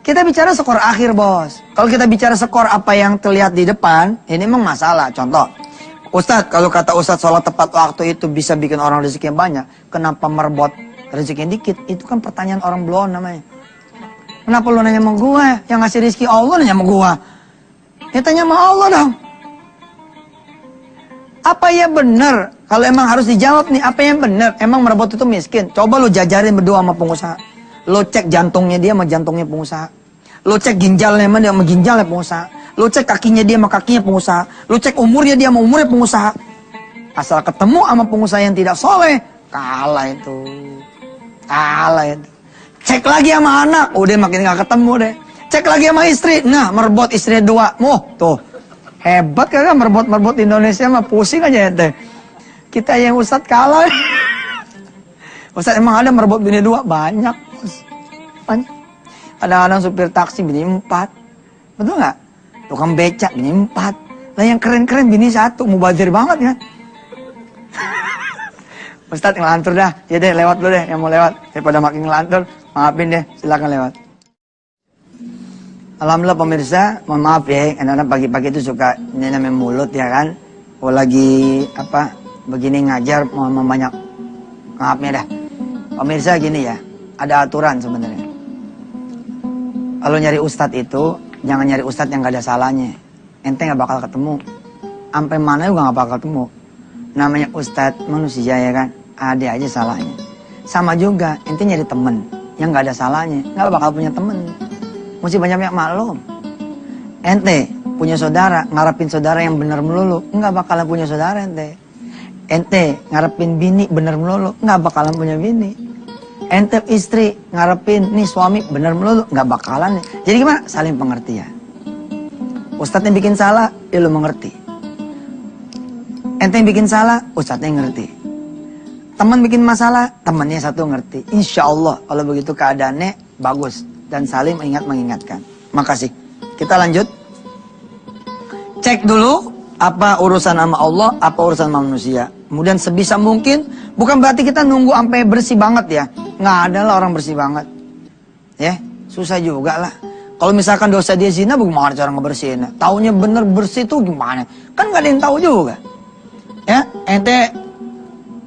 Kita bicara skor akhir, bos. Kalau kita bicara skor apa yang terlihat di depan, ini memang masalah. Contoh, Ustadz, kalau kata Ustadz sholat tepat waktu itu bisa bikin orang rezeki yang banyak, kenapa merebut rezeki yang dikit? Itu kan pertanyaan orang belum namanya. Kenapa lu nanya sama gua? Yang ngasih rezeki Allah nanya sama gua. Ya tanya sama Allah dong. Apa ya benar? Kalau emang harus dijawab nih, apa yang benar? Emang merebut itu miskin? Coba lu jajarin berdua sama pengusaha. Lu cek jantungnya dia sama jantungnya pengusaha. Lu cek ginjalnya dia sama ginjalnya pengusaha. Lu cek kakinya dia sama kakinya pengusaha. Lu cek umurnya dia sama umurnya pengusaha. Asal ketemu sama pengusaha yang tidak soleh, kalah itu. Kalah itu. Cek lagi sama anak, udah makin gak ketemu deh. Cek lagi sama istri, nah merebut istri 2. Tuh. Hebat kan merebut Indonesia mah pusing aja ya teh. Kita yang Ustadz kalah. Ustadz emang ada merebut bini 2? Banyak. Banyak. Kadang-kadang supir taksi bini 4. Betul nggak? Tukang becak bini 4. Lah yang keren-keren bini 1. Mubazir banget kan? Ustadz ngelantur dah. Ya deh lewat dulu deh yang mau lewat. Daripada makin ngelantur. Maafin deh. Silakan lewat. Alhamdulillah pemirsa. Mohon maaf ya. Karena pagi-pagi itu suka ini namanya mulut ya kan. Kalau lagi apa begini ngajar mohon banyak maafnya dah. Pemirsa gini ya. Ada aturan sebenarnya. Kalau nyari ustadz itu, jangan nyari ustadz yang gak ada salahnya. Ente gak bakal ketemu. Sampai mana juga gak bakal ketemu. Namanya ustadz manusia ya kan. Ada aja salahnya. Sama juga, ente nyari temen yang gak ada salahnya. Gak bakal punya temen. Mesti banyak-banyak maklum. Ente punya saudara, ngarepin saudara yang benar melulu. Gak bakalan punya saudara ente. Ente ngarepin bini benar melulu. Gak bakalan punya bini. Ente istri ngarepin nih suami bener melulu nggak bakalan nih. Jadi gimana? Saling pengertian. Ustadz yang bikin salah, ya lu mengerti. Ente yang bikin salah, ustadznya yang ngerti. Teman bikin masalah, temannya satu ngerti. Insya Allah kalau begitu keadaannya bagus dan saling mengingatkan. Makasih. Kita lanjut. Cek dulu apa urusan sama Allah, apa urusan sama manusia. Kemudian sebisa mungkin, bukan berarti kita nunggu sampai bersih banget ya. Nggak ada lah orang bersih banget. Ya, susah juga lah. Kalau misalkan dosa dia zina, bagaimana cara ngebersihinnya? Taunya bener bersih tuh gimana? Kan nggak ada yang tahu juga. Ya, ente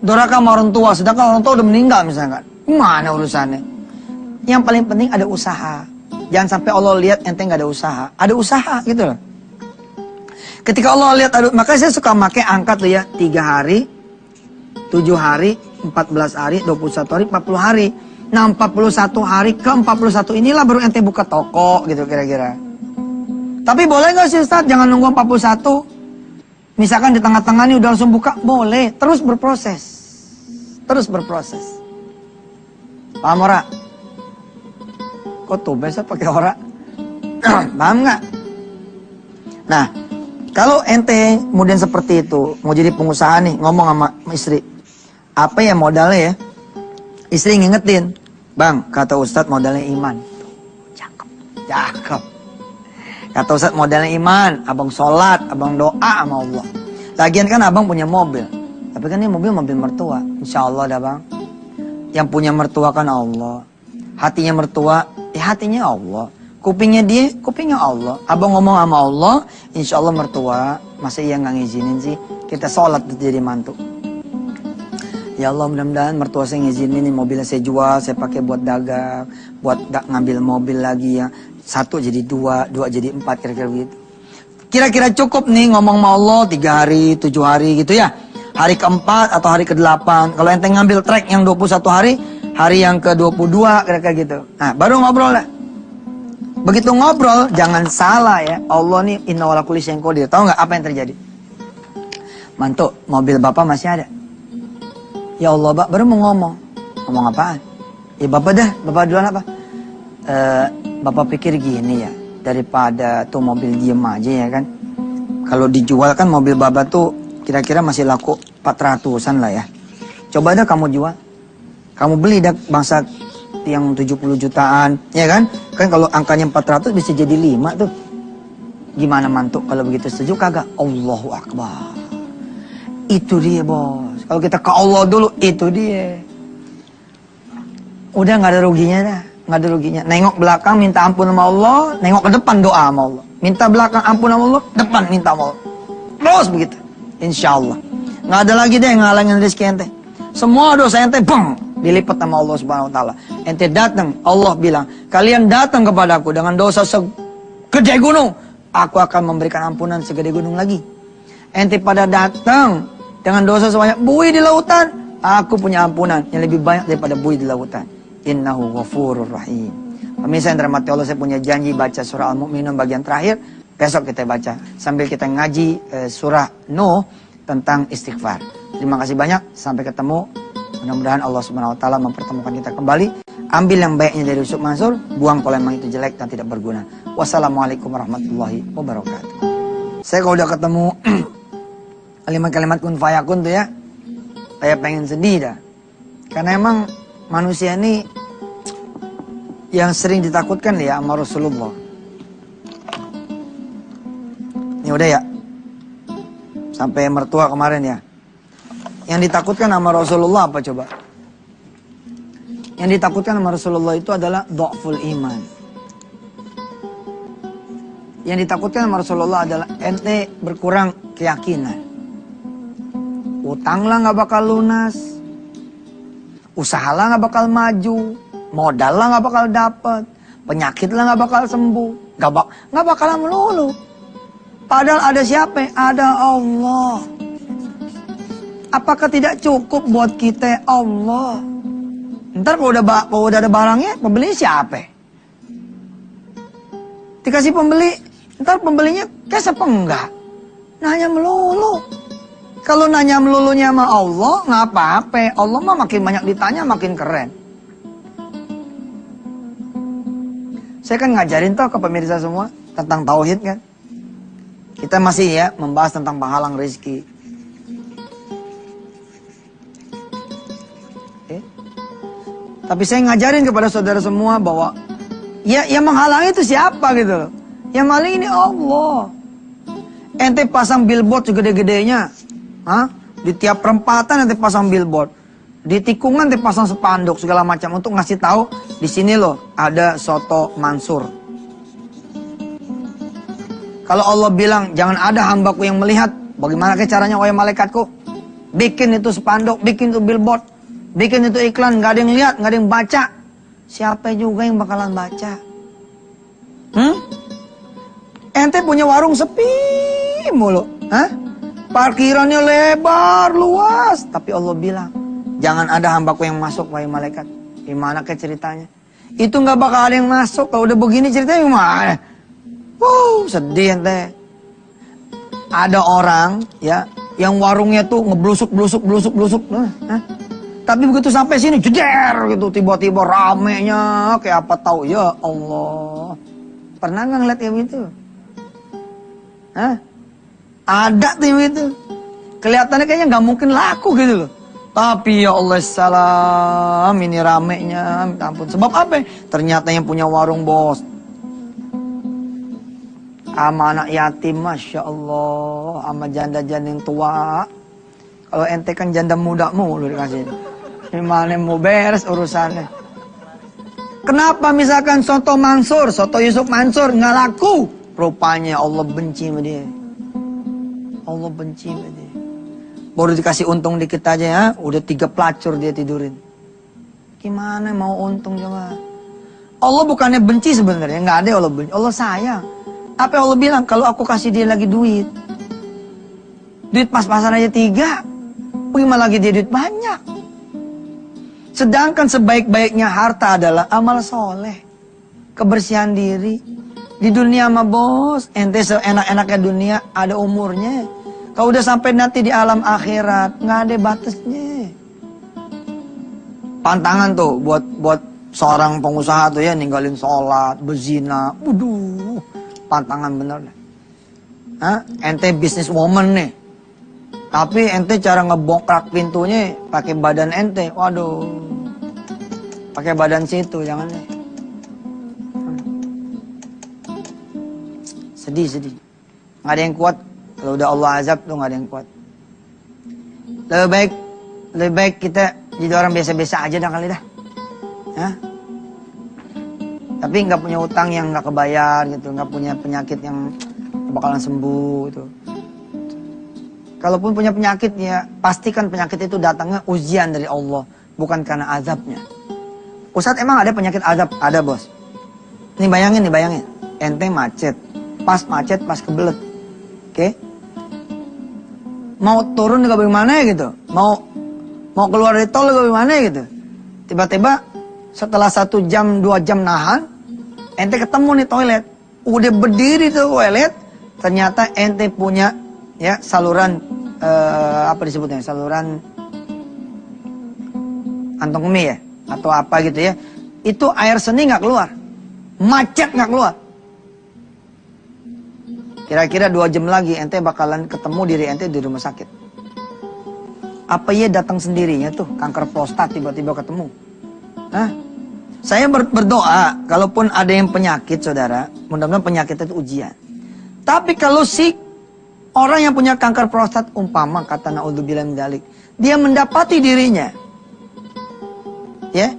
durhaka sama orang tua, sedangkan orang tua udah meninggal misalkan. Gimana urusannya? Yang paling penting ada usaha. Jangan sampai Allah lihat ente nggak ada usaha. Ada usaha gitu loh. Ketika Allah lihat, makanya saya suka pakai angka tuh ya, 3 hari, 7 hari, 14 hari, 21 hari, 40 hari. Nah 41 hari ke 41 inilah baru ente buka toko gitu kira-kira. Tapi boleh gak sih Ustadz, jangan nunggu 41. Misalkan di tengah-tengah ini udah langsung buka, boleh. Terus berproses. Terus berproses. Paham ora? Kok tuh biasa pakai ora? Paham gak? Nah, kalau ente kemudian seperti itu, mau jadi pengusaha nih, ngomong sama istri. Apa ya modalnya ya? Istri ngingetin. Bang, kata Ustadz modalnya iman. Cakep. Cakep. Kata Ustadz modalnya iman. Abang sholat, abang doa sama Allah. Lagian kan abang punya mobil. Tapi kan ini mobil mertua. Insya Allah dah bang. Yang punya mertua kan Allah. Hatinya mertua, ya hatinya Allah. Kupingnya dia, kupingnya Allah. Abang ngomong sama Allah, insya Allah mertua. Masa iya nggak ngizinin sih? Kita sholat jadi mantu. Ya Allah mudah-mudahan mertua saya ngizinin nih mobilnya saya jual, saya pakai buat dagang, buat ngambil mobil lagi ya. 1 jadi 2, 2 jadi 4 kira-kira begitu. Kira-kira cukup nih ngomong sama Allah 3 hari, 7 hari gitu ya. Hari keempat atau hari ke-8. Kalau ente ngambil track yang 21 hari, hari yang ke-22 kira-kira gitu. Nah baru ngobrol lah. Begitu ngobrol, jangan salah ya. Allah nih inna wala kulli syai'in qadir. Tahu nggak apa yang terjadi? Mantu, mobil bapak masih ada. Ya Allah, Pak, baru mau ngomong. Ngomong apaan? Ya bapak dah, bapak duluan apa? Bapak pikir gini ya, daripada tuh mobil diem aja ya kan. Kalau dijual kan mobil bapak tuh kira-kira masih laku 400-an lah ya. Coba dah kamu jual. Kamu beli dah bangsa yang 70 jutaan, ya kan? Kan kalau angkanya 400 bisa jadi 5 tuh. Gimana mantuk kalau begitu, setuju kagak? Allahu Akbar. Itu dia bos. Kalau kita ke Allah dulu, itu dia. Udah nggak ada ruginya dah. Nggak ada ruginya. Nengok belakang minta ampun sama Allah, nengok ke depan doa sama Allah. Minta belakang ampun sama Allah, depan minta sama Allah. Terus begitu. Insya Allah. Nggak ada lagi deh yang ngalangin rezeki ente. Semua dosa ente, bang, dilipat sama Allah Subhanahu Wa Taala. Ente datang, Allah bilang, kalian datang kepadaku dengan dosa segede gunung, aku akan memberikan ampunan segede gunung lagi. Ente pada datang dengan dosa sebanyak buih di lautan, aku punya ampunan yang lebih banyak daripada buih di lautan. Innahu ghafurur rahim. Pemirsa yang dirahmati Allah, saya punya janji baca surah Al-Mu'minun bagian terakhir. Besok kita baca sambil kita ngaji surah Nuh tentang istighfar. Terima kasih banyak, sampai ketemu. Mudah-mudahan Allah Subhanahu Wa Taala mempertemukan kita kembali. Ambil yang baiknya dari Yusuf Mansur, buang kalau memang itu jelek dan tidak berguna. Wassalamualaikum warahmatullahi wabarakatuh. Saya kalau udah ketemu kalimat-kalimat kun fayakun tuh ya, saya pengen sedih dah. Karena emang manusia ini yang sering ditakutkan ya sama Rasulullah. Ini udah ya, sampai mertua kemarin ya. Yang ditakutkan sama Rasulullah apa coba? Yang ditakutkan sama Rasulullah itu adalah dha'ful iman. Yang ditakutkan sama Rasulullah adalah ente berkurang keyakinan. Utang lah nggak bakal lunas, usaha lah nggak bakal maju, modal lah nggak bakal dapet, penyakit lah nggak bakal sembuh, nggak bakalan melulu. Padahal ada siapa? Ada Allah. Apakah tidak cukup buat kita Allah? Ntar kalau udah ada barangnya, pembeli siapa? Dikasih pembeli, ntar pembelinya cash apa enggak? Nanya melulu. Kalau nanya melulunya sama Allah, nggak apa-apa. Allah mah makin banyak ditanya, makin keren. Saya kan ngajarin toh ke pemirsa semua tentang tauhid kan. Kita masih ya membahas tentang penghalang rezeki. Tapi saya ngajarin kepada saudara semua bahwa ya yang menghalangi itu siapa gitu loh. Yang maling ini Allah. Ente pasang billboard segede-gedenya. Hah? Di tiap perempatan ente pasang billboard. Di tikungan ente pasang spanduk segala macam untuk ngasih tahu di sini loh ada soto Mansur. Kalau Allah bilang jangan ada hambaku yang melihat, bagaimana caranya wahai malaikatku? Bikin itu spanduk, bikin itu billboard. Bikin itu iklan, nggak ada yang lihat, nggak ada yang baca. Siapa juga yang bakalan baca? Ente punya warung sepi mulu, parkirannya lebar, luas. Tapi Allah bilang, jangan ada hambaku yang masuk, wahai malaikat. Gimana ke ceritanya? Itu nggak bakal ada yang masuk. Kalau udah begini ceritanya gimana? Sedih ente. Ada orang ya, yang warungnya tuh ngeblusuk. Tapi begitu sampai sini, jeder gitu, tiba-tiba ramenya, kayak apa tahu ya Allah. Pernah nggak ngeliat yang itu? Ada tuh yang itu. Kelihatannya kayaknya nggak mungkin laku gitu loh. Tapi ya Allah salam, ini ramenya, minta ampun. Sebab apa? Ternyata yang punya warung bos, sama anak yatim, Masya Allah, sama janda-janda yang tua. Kalau ente kan janda muda mulu dikasih. Gimana mau beres urusannya? Kenapa misalkan soto Mansur, soto Yusuf Mansur nggak laku? Rupanya Allah benci sama dia. Allah benci sama dia. Baru dikasih untung dikit aja ya, udah 3 pelacur dia tidurin. Gimana mau untung coba? Allah bukannya benci sebenarnya, nggak ada Allah benci. Allah sayang. Apa Allah bilang? Kalau aku kasih dia lagi duit pas-pasan aja 3, bagaimana lagi dia duit banyak? Sedangkan sebaik-baiknya harta adalah amal soleh, kebersihan diri. Di dunia mah bos, ente seenak-enaknya dunia ada umurnya. Kalau udah sampai nanti di alam akhirat, nggak ada batasnya. Pantangan tuh buat seorang pengusaha tuh ya, ninggalin sholat, berzina, pantangan bener. Ente business woman nih, Tapi ente cara ngebongkrak pintunya pakai badan ente. Waduh. Pakai badan situ, jangan deh. Sedih. Nggak ada yang kuat. Kalau udah Allah azab tuh nggak ada yang kuat. Lebih baik kita jadi orang biasa-biasa aja dah kali dah. Hah? Tapi nggak punya utang yang nggak kebayar gitu, nggak punya penyakit yang bakalan sembuh gitu. Kalaupun punya penyakit ya, pastikan penyakit itu datangnya ujian dari Allah, bukan karena azabnya. Ustadz emang ada penyakit azab? Ada bos. Nih bayangin. Ente macet, pas kebelet. Oke? Mau turun juga bagaimana gitu? Mau keluar dari tol juga bagaimana gitu? Tiba-tiba setelah 1 jam, 2 jam nahan, ente ketemu nih toilet. Udah berdiri tuh toilet, ternyata ente punya ya saluran apa disebutnya, saluran kantong kemih ya atau apa gitu ya, itu air seni nggak keluar, macet nggak keluar. Kira-kira 2 jam lagi ente bakalan ketemu diri ente di rumah sakit. Apa iya datang sendirinya tuh kanker prostat tiba-tiba ketemu? Hah? Saya berdoa kalaupun ada yang penyakit saudara, mudah-mudahan penyakit itu ujian. Tapi kalau si orang yang punya kanker prostat umpama kata naudzubillah min dzalik, dia mendapati dirinya ya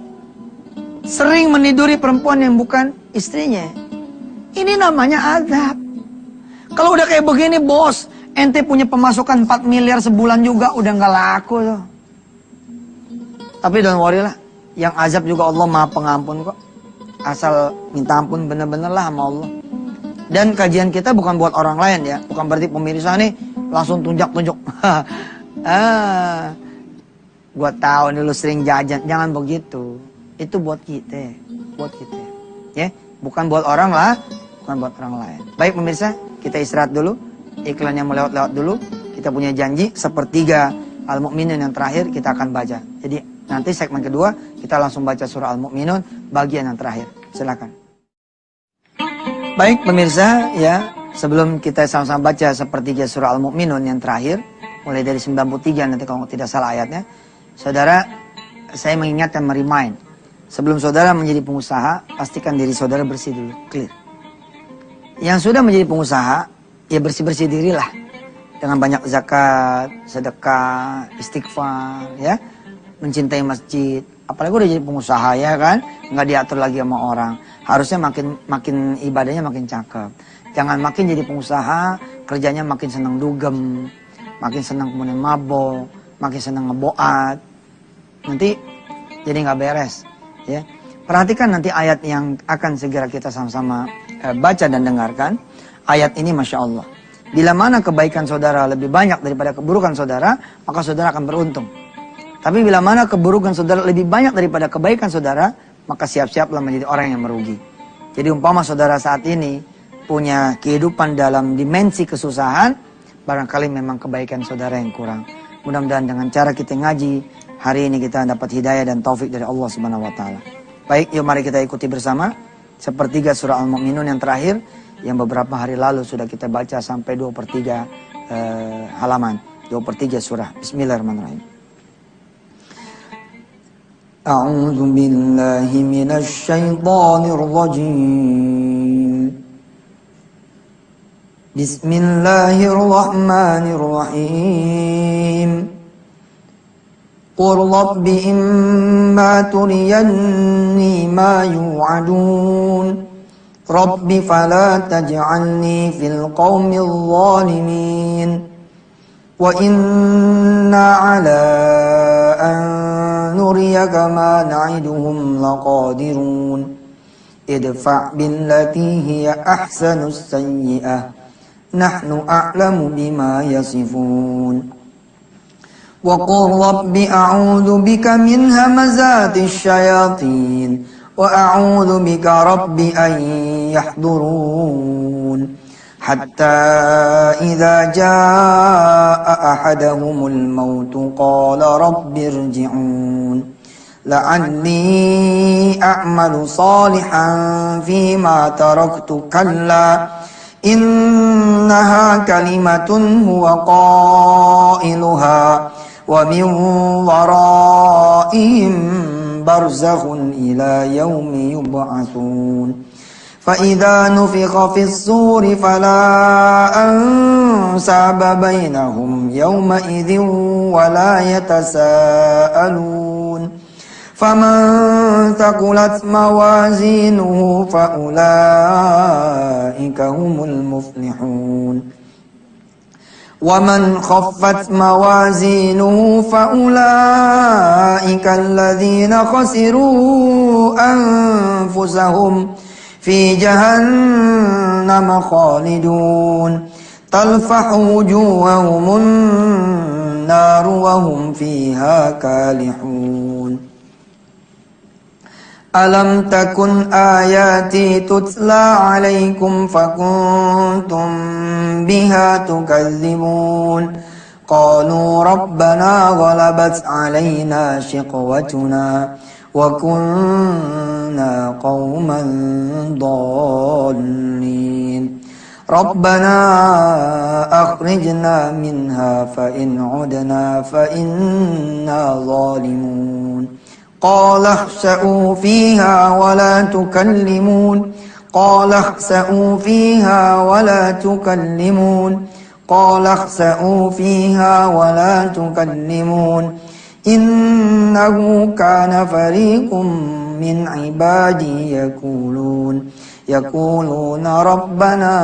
sering meniduri perempuan yang bukan istrinya. Ini namanya azab. Kalau udah kayak begini bos, ente punya pemasukan 4 miliar sebulan juga udah nggak laku tuh. Tapi don't worry lah, yang azab juga Allah Maha Pengampun kok. Asal minta ampun bener-bener lah sama Allah. Dan kajian kita bukan buat orang lain ya. Bukan berarti pemirsa nih langsung tunjuk-tunjuk. Gua tahu nih lu sering jajan. Jangan begitu. Itu buat kita. Buat kita. Ya, bukan buat orang lah. Bukan buat orang lain. Baik pemirsa, kita istirahat dulu. Iklannya mau lewat-lewat dulu. Kita punya janji sepertiga Al-Mu'minun yang terakhir kita akan baca. Jadi nanti segmen kedua kita langsung baca surah Al-Mu'minun bagian yang terakhir. Silakan. Baik pemirsa ya, sebelum kita sama-sama baca sepertiga surah Al-Mu'minun yang terakhir, mulai dari 93 nanti kalau tidak salah ayatnya, saudara, saya mengingatkan, merimain, sebelum saudara menjadi pengusaha, pastikan diri saudara bersih dulu, clear. Yang sudah menjadi pengusaha, ya bersih-bersih dirilah, dengan banyak zakat, sedekah, istighfar, ya, mencintai masjid. Apalagi udah jadi pengusaha ya kan, nggak diatur lagi sama orang. Harusnya makin ibadahnya makin cakep. Jangan makin jadi pengusaha, kerjanya makin senang dugem, makin senang kemudian mabok, makin senang ngeboat. Nanti jadi nggak beres. Ya, perhatikan nanti ayat yang akan segera kita sama-sama baca dan dengarkan. Ayat ini masya Allah. Bila mana kebaikan saudara lebih banyak daripada keburukan saudara, maka saudara akan beruntung. Tapi bila mana keburukan saudara lebih banyak daripada kebaikan saudara, maka siap-siaplah menjadi orang yang merugi. Jadi umpama saudara saat ini punya kehidupan dalam dimensi kesusahan, barangkali memang kebaikan saudara yang kurang. Mudah-mudahan dengan cara kita ngaji, hari ini kita dapat hidayah dan taufik dari Allah Subhanahu wa taala. Baik, yuk mari kita ikuti bersama sepertiga surah Al-Mu'minun yang terakhir, yang beberapa hari lalu sudah kita baca sampai 2/3 halaman, 2/3 surah. Bismillahirrahmanirrahim. A'udzu billahi minasy syaithanir rajim. Bismillahirrahmanirrahim. Qul rabbi imma turiyanni ma yu'adun. Rabbi fala taj'alni fil qaumil zalimin. Wa inna ala an nuriyaka ma na'iduhum laqadirun. Idfa' billati hiya ahsanus sayyi'ah. Nahnu a'lamu bima yasifun. Wa qul rabbi a'udzu bika min hamazatis syayatin wa a'udzu bika rabbi an yahdurun. Hatta idza jaa ahadahumul maut qala rabbi irji'un la'alli a'malu salihan fima taraktu kalla إنها كلمة هو قائلها ومن ورائهم برزخ إلى يوم يبعثون فإذا نفخ في الصور فلا أنساب بينهم يومئذ ولا يتساءلون فمن ثقلت موازينه فأولئك هم المفلحون ومن خفت موازينه فأولئك الذين خسروا أنفسهم في جهنم خالدون تلفح وجوههم النار وهم فيها كالحون ألم تكن آياتي تتلى عليكم فكنتم بها تكذبون قالوا ربنا غلبت علينا شقوتنا وكنا قوما ضالين ربنا أخرجنا منها فإن عدنا فإنا ظالمون قال اخسئوا فيها ولا تكلمون قال اخسئوا فيها ولا تكلمون قال اخسئوا فيها ولا تكلمون إنه كان فريق من عبادي يقولون ربنا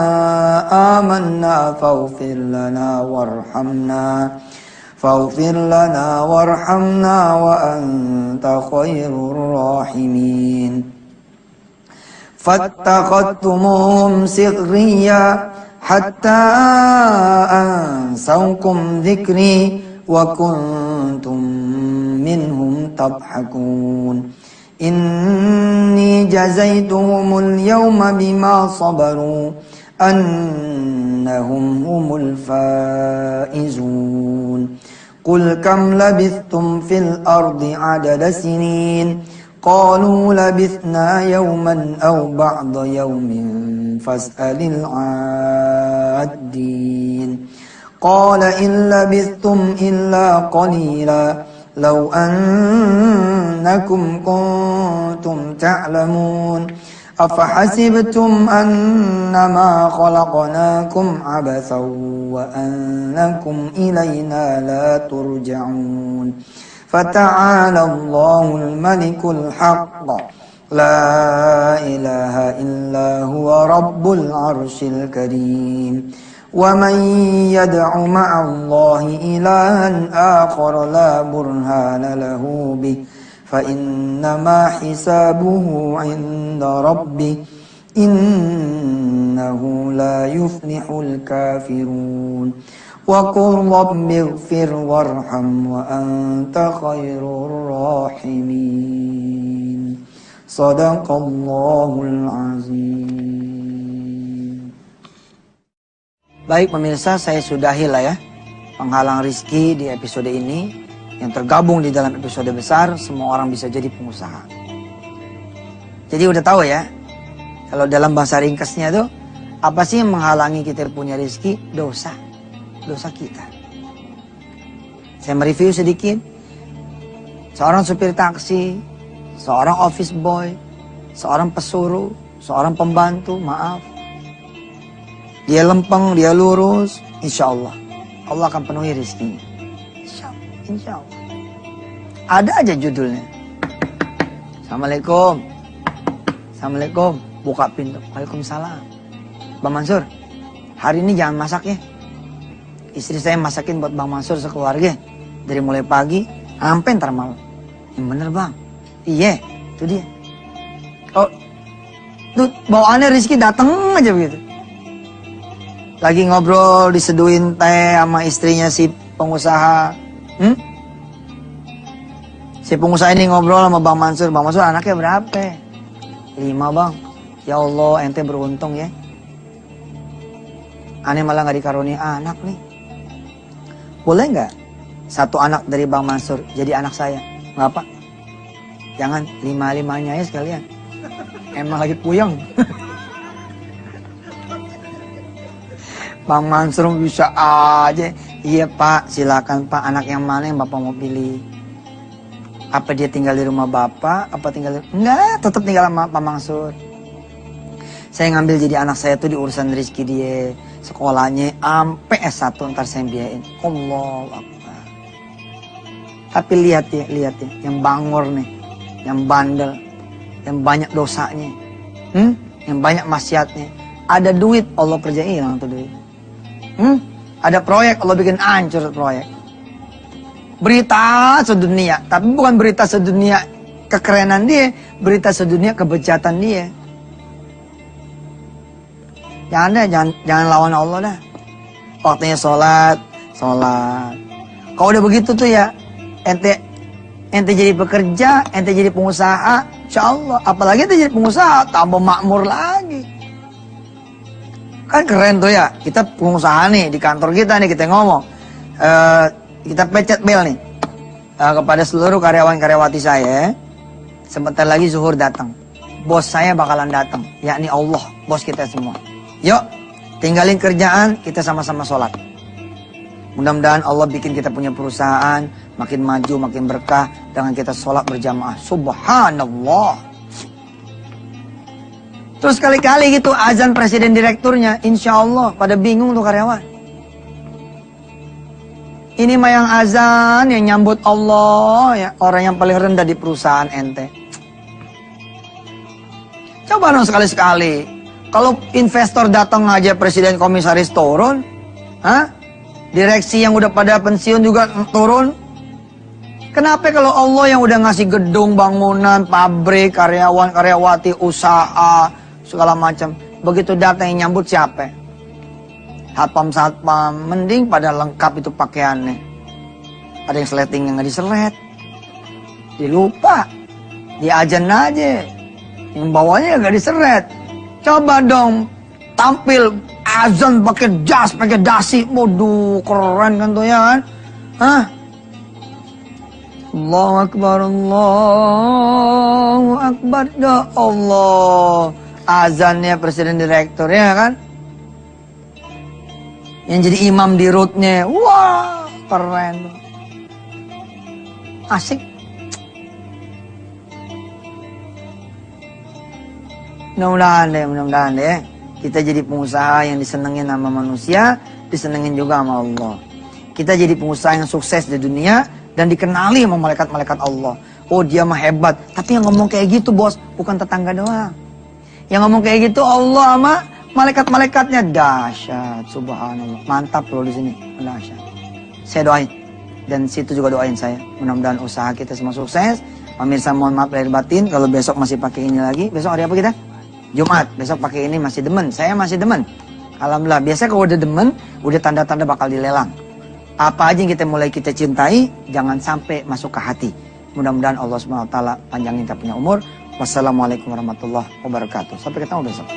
آمنا فاغفر لنا وارحمنا وأنت خير الراحمين فاتخذتموهم سخريا حتى أنسوكم ذكري وكنتم منهم تضحكون إني جزيتهم اليوم بما صبروا أنهم هم الفائزون قل كم لبثتم في الأرض عدد سنين قالوا لبثنا يوما أو بعض يوم فاسأل العادين قال إن لبثتم إلا قليلا لو أنكم كنتم تعلمون أفحسبتم أنما خلقناكم عبثا وأنكم إلينا لا ترجعون فتعالى الله الملك الحق لا إله إلا هو رب العرش الكريم ومن يدع مع الله إلها آخر لا برهان له به فإنما حسابه عند ربه إنه لا يفلح الكافرون وقل رب اغفر وارحم وأنت خير الراحمين صدق الله العظيم. Baik pemirsa, saya sudahi lah ya penghalang rizki di episode ini. Yang tergabung di dalam episode besar, semua orang bisa jadi pengusaha. Jadi udah tahu ya, kalau dalam bahasa ringkasnya tuh, apa sih yang menghalangi kita punya rizki? Dosa kita. Saya mereview sedikit. Seorang supir taksi, seorang office boy, seorang pesuruh, seorang pembantu, maaf. Dia lempeng, dia lurus, insya Allah akan penuhi rizkinya. Insya Allah. Ada aja judulnya. Assalamualaikum. Buka pintu. Waalaikumsalam. Bang Mansur, hari ini jangan masak ya. Istri saya masakin buat Bang Mansur sekeluarga. Dari mulai pagi sampai ntar malam. Yang bener bang. Iya, itu dia. Oh, tuh bawaannya Rizky dateng aja begitu. Lagi ngobrol, diseduhin teh sama istrinya si pengusaha. Si pengusaha ini ngobrol sama Bang Mansur. Bang Mansur anaknya berapa? 5 bang. Ya Allah, ente beruntung ya. Aneh malah gak dikarunia anak nih. Boleh gak satu anak dari Bang Mansur jadi anak saya? Gak apa. Jangan 5-5-nya ya sekalian. Emang lagi puyeng. Bang Mansur bisa aja. Iya Pak, silakan Pak, anak yang mana yang Bapak mau pilih? Apa dia tinggal di rumah Bapak? Apa tinggal di... Enggak, tetap tinggal sama Pak Mansur. Saya ngambil jadi anak saya tuh di urusan rezeki dia. Sekolahnya sampai S1 ntar saya biayain. Allahu Akbar. Tapi lihat ya, yang bangor nih, yang bandel, yang banyak dosanya, yang banyak maksiatnya. Ada duit, Allah kerjain hilang tuh duit. Ada proyek, Allah bikin hancur proyek. Berita sedunia, tapi bukan berita sedunia kekerenan dia, berita sedunia kebejatan dia. Jangan lawan Allah dah. Waktunya sholat. Kalau udah begitu tuh ya, ente jadi pekerja, ente jadi pengusaha, insya Allah. Apalagi ente jadi pengusaha, tambah makmur lagi. Kan keren tuh ya, kita pengusaha nih, di kantor kita nih, kita ngomong. Kita pencet bel nih. Kepada seluruh karyawan-karyawati saya, sebentar lagi zuhur datang. Bos saya bakalan datang, yakni Allah, bos kita semua. Yuk, tinggalin kerjaan, kita sama-sama sholat. Mudah-mudahan Allah bikin kita punya perusahaan, makin maju, makin berkah, dengan kita sholat berjamaah. Subhanallah. Terus kali-kali gitu azan presiden direkturnya, insya Allah pada bingung tuh karyawan. Ini mah yang azan, yang nyambut Allah, ya orang yang paling rendah di perusahaan ente. Coba dong sekali-sekali. Kalau investor datang aja presiden komisaris turun, direksi yang udah pada pensiun juga turun. Kenapa kalau Allah yang udah ngasih gedung, bangunan, pabrik, karyawan, karyawati, usaha, segala macam, begitu datang yang nyambut siapa? Satpam, mending pada lengkap itu pakaiannya. Ada yang sleting yang nggak diselet, dilupa, diajan aja, yang bawahnya nggak diseret. Coba dong tampil azan pakai jas, pakai dasi, waduh keren kan tuh ya kan? Allahu Akbar, Allahu Akbar, ya Allah. Azannya presiden direktur ya kan? Yang jadi imam di rootnya, wah keren, asik. Mudah-mudahan deh, kita jadi pengusaha yang disenengin sama manusia, disenengin juga sama Allah. Kita jadi pengusaha yang sukses di dunia dan dikenali sama malaikat-malaikat Allah. Oh dia mah hebat, tapi yang ngomong kayak gitu bos, bukan tetangga doang. Yang ngomong kayak gitu Allah sama malaikat-malaikatnya, dahsyat, subhanallah. Mantap loh di sini, dahsyat. Saya doain, dan situ juga doain saya. Mudah-mudahan usaha kita semua sukses. Pemirsa mohon maaf lahir batin, kalau besok masih pakai ini lagi. Besok hari apa kita? Jumat, besok pakai ini masih demen. Saya masih demen. Alhamdulillah, biasa kalau udah demen, udah tanda-tanda bakal dilelang. Apa aja yang kita cintai, jangan sampai masuk ke hati. Mudah-mudahan Allah SWT panjangin kita punya umur. Wassalamualaikum warahmatullahi wabarakatuh. Sampai ketemu besok.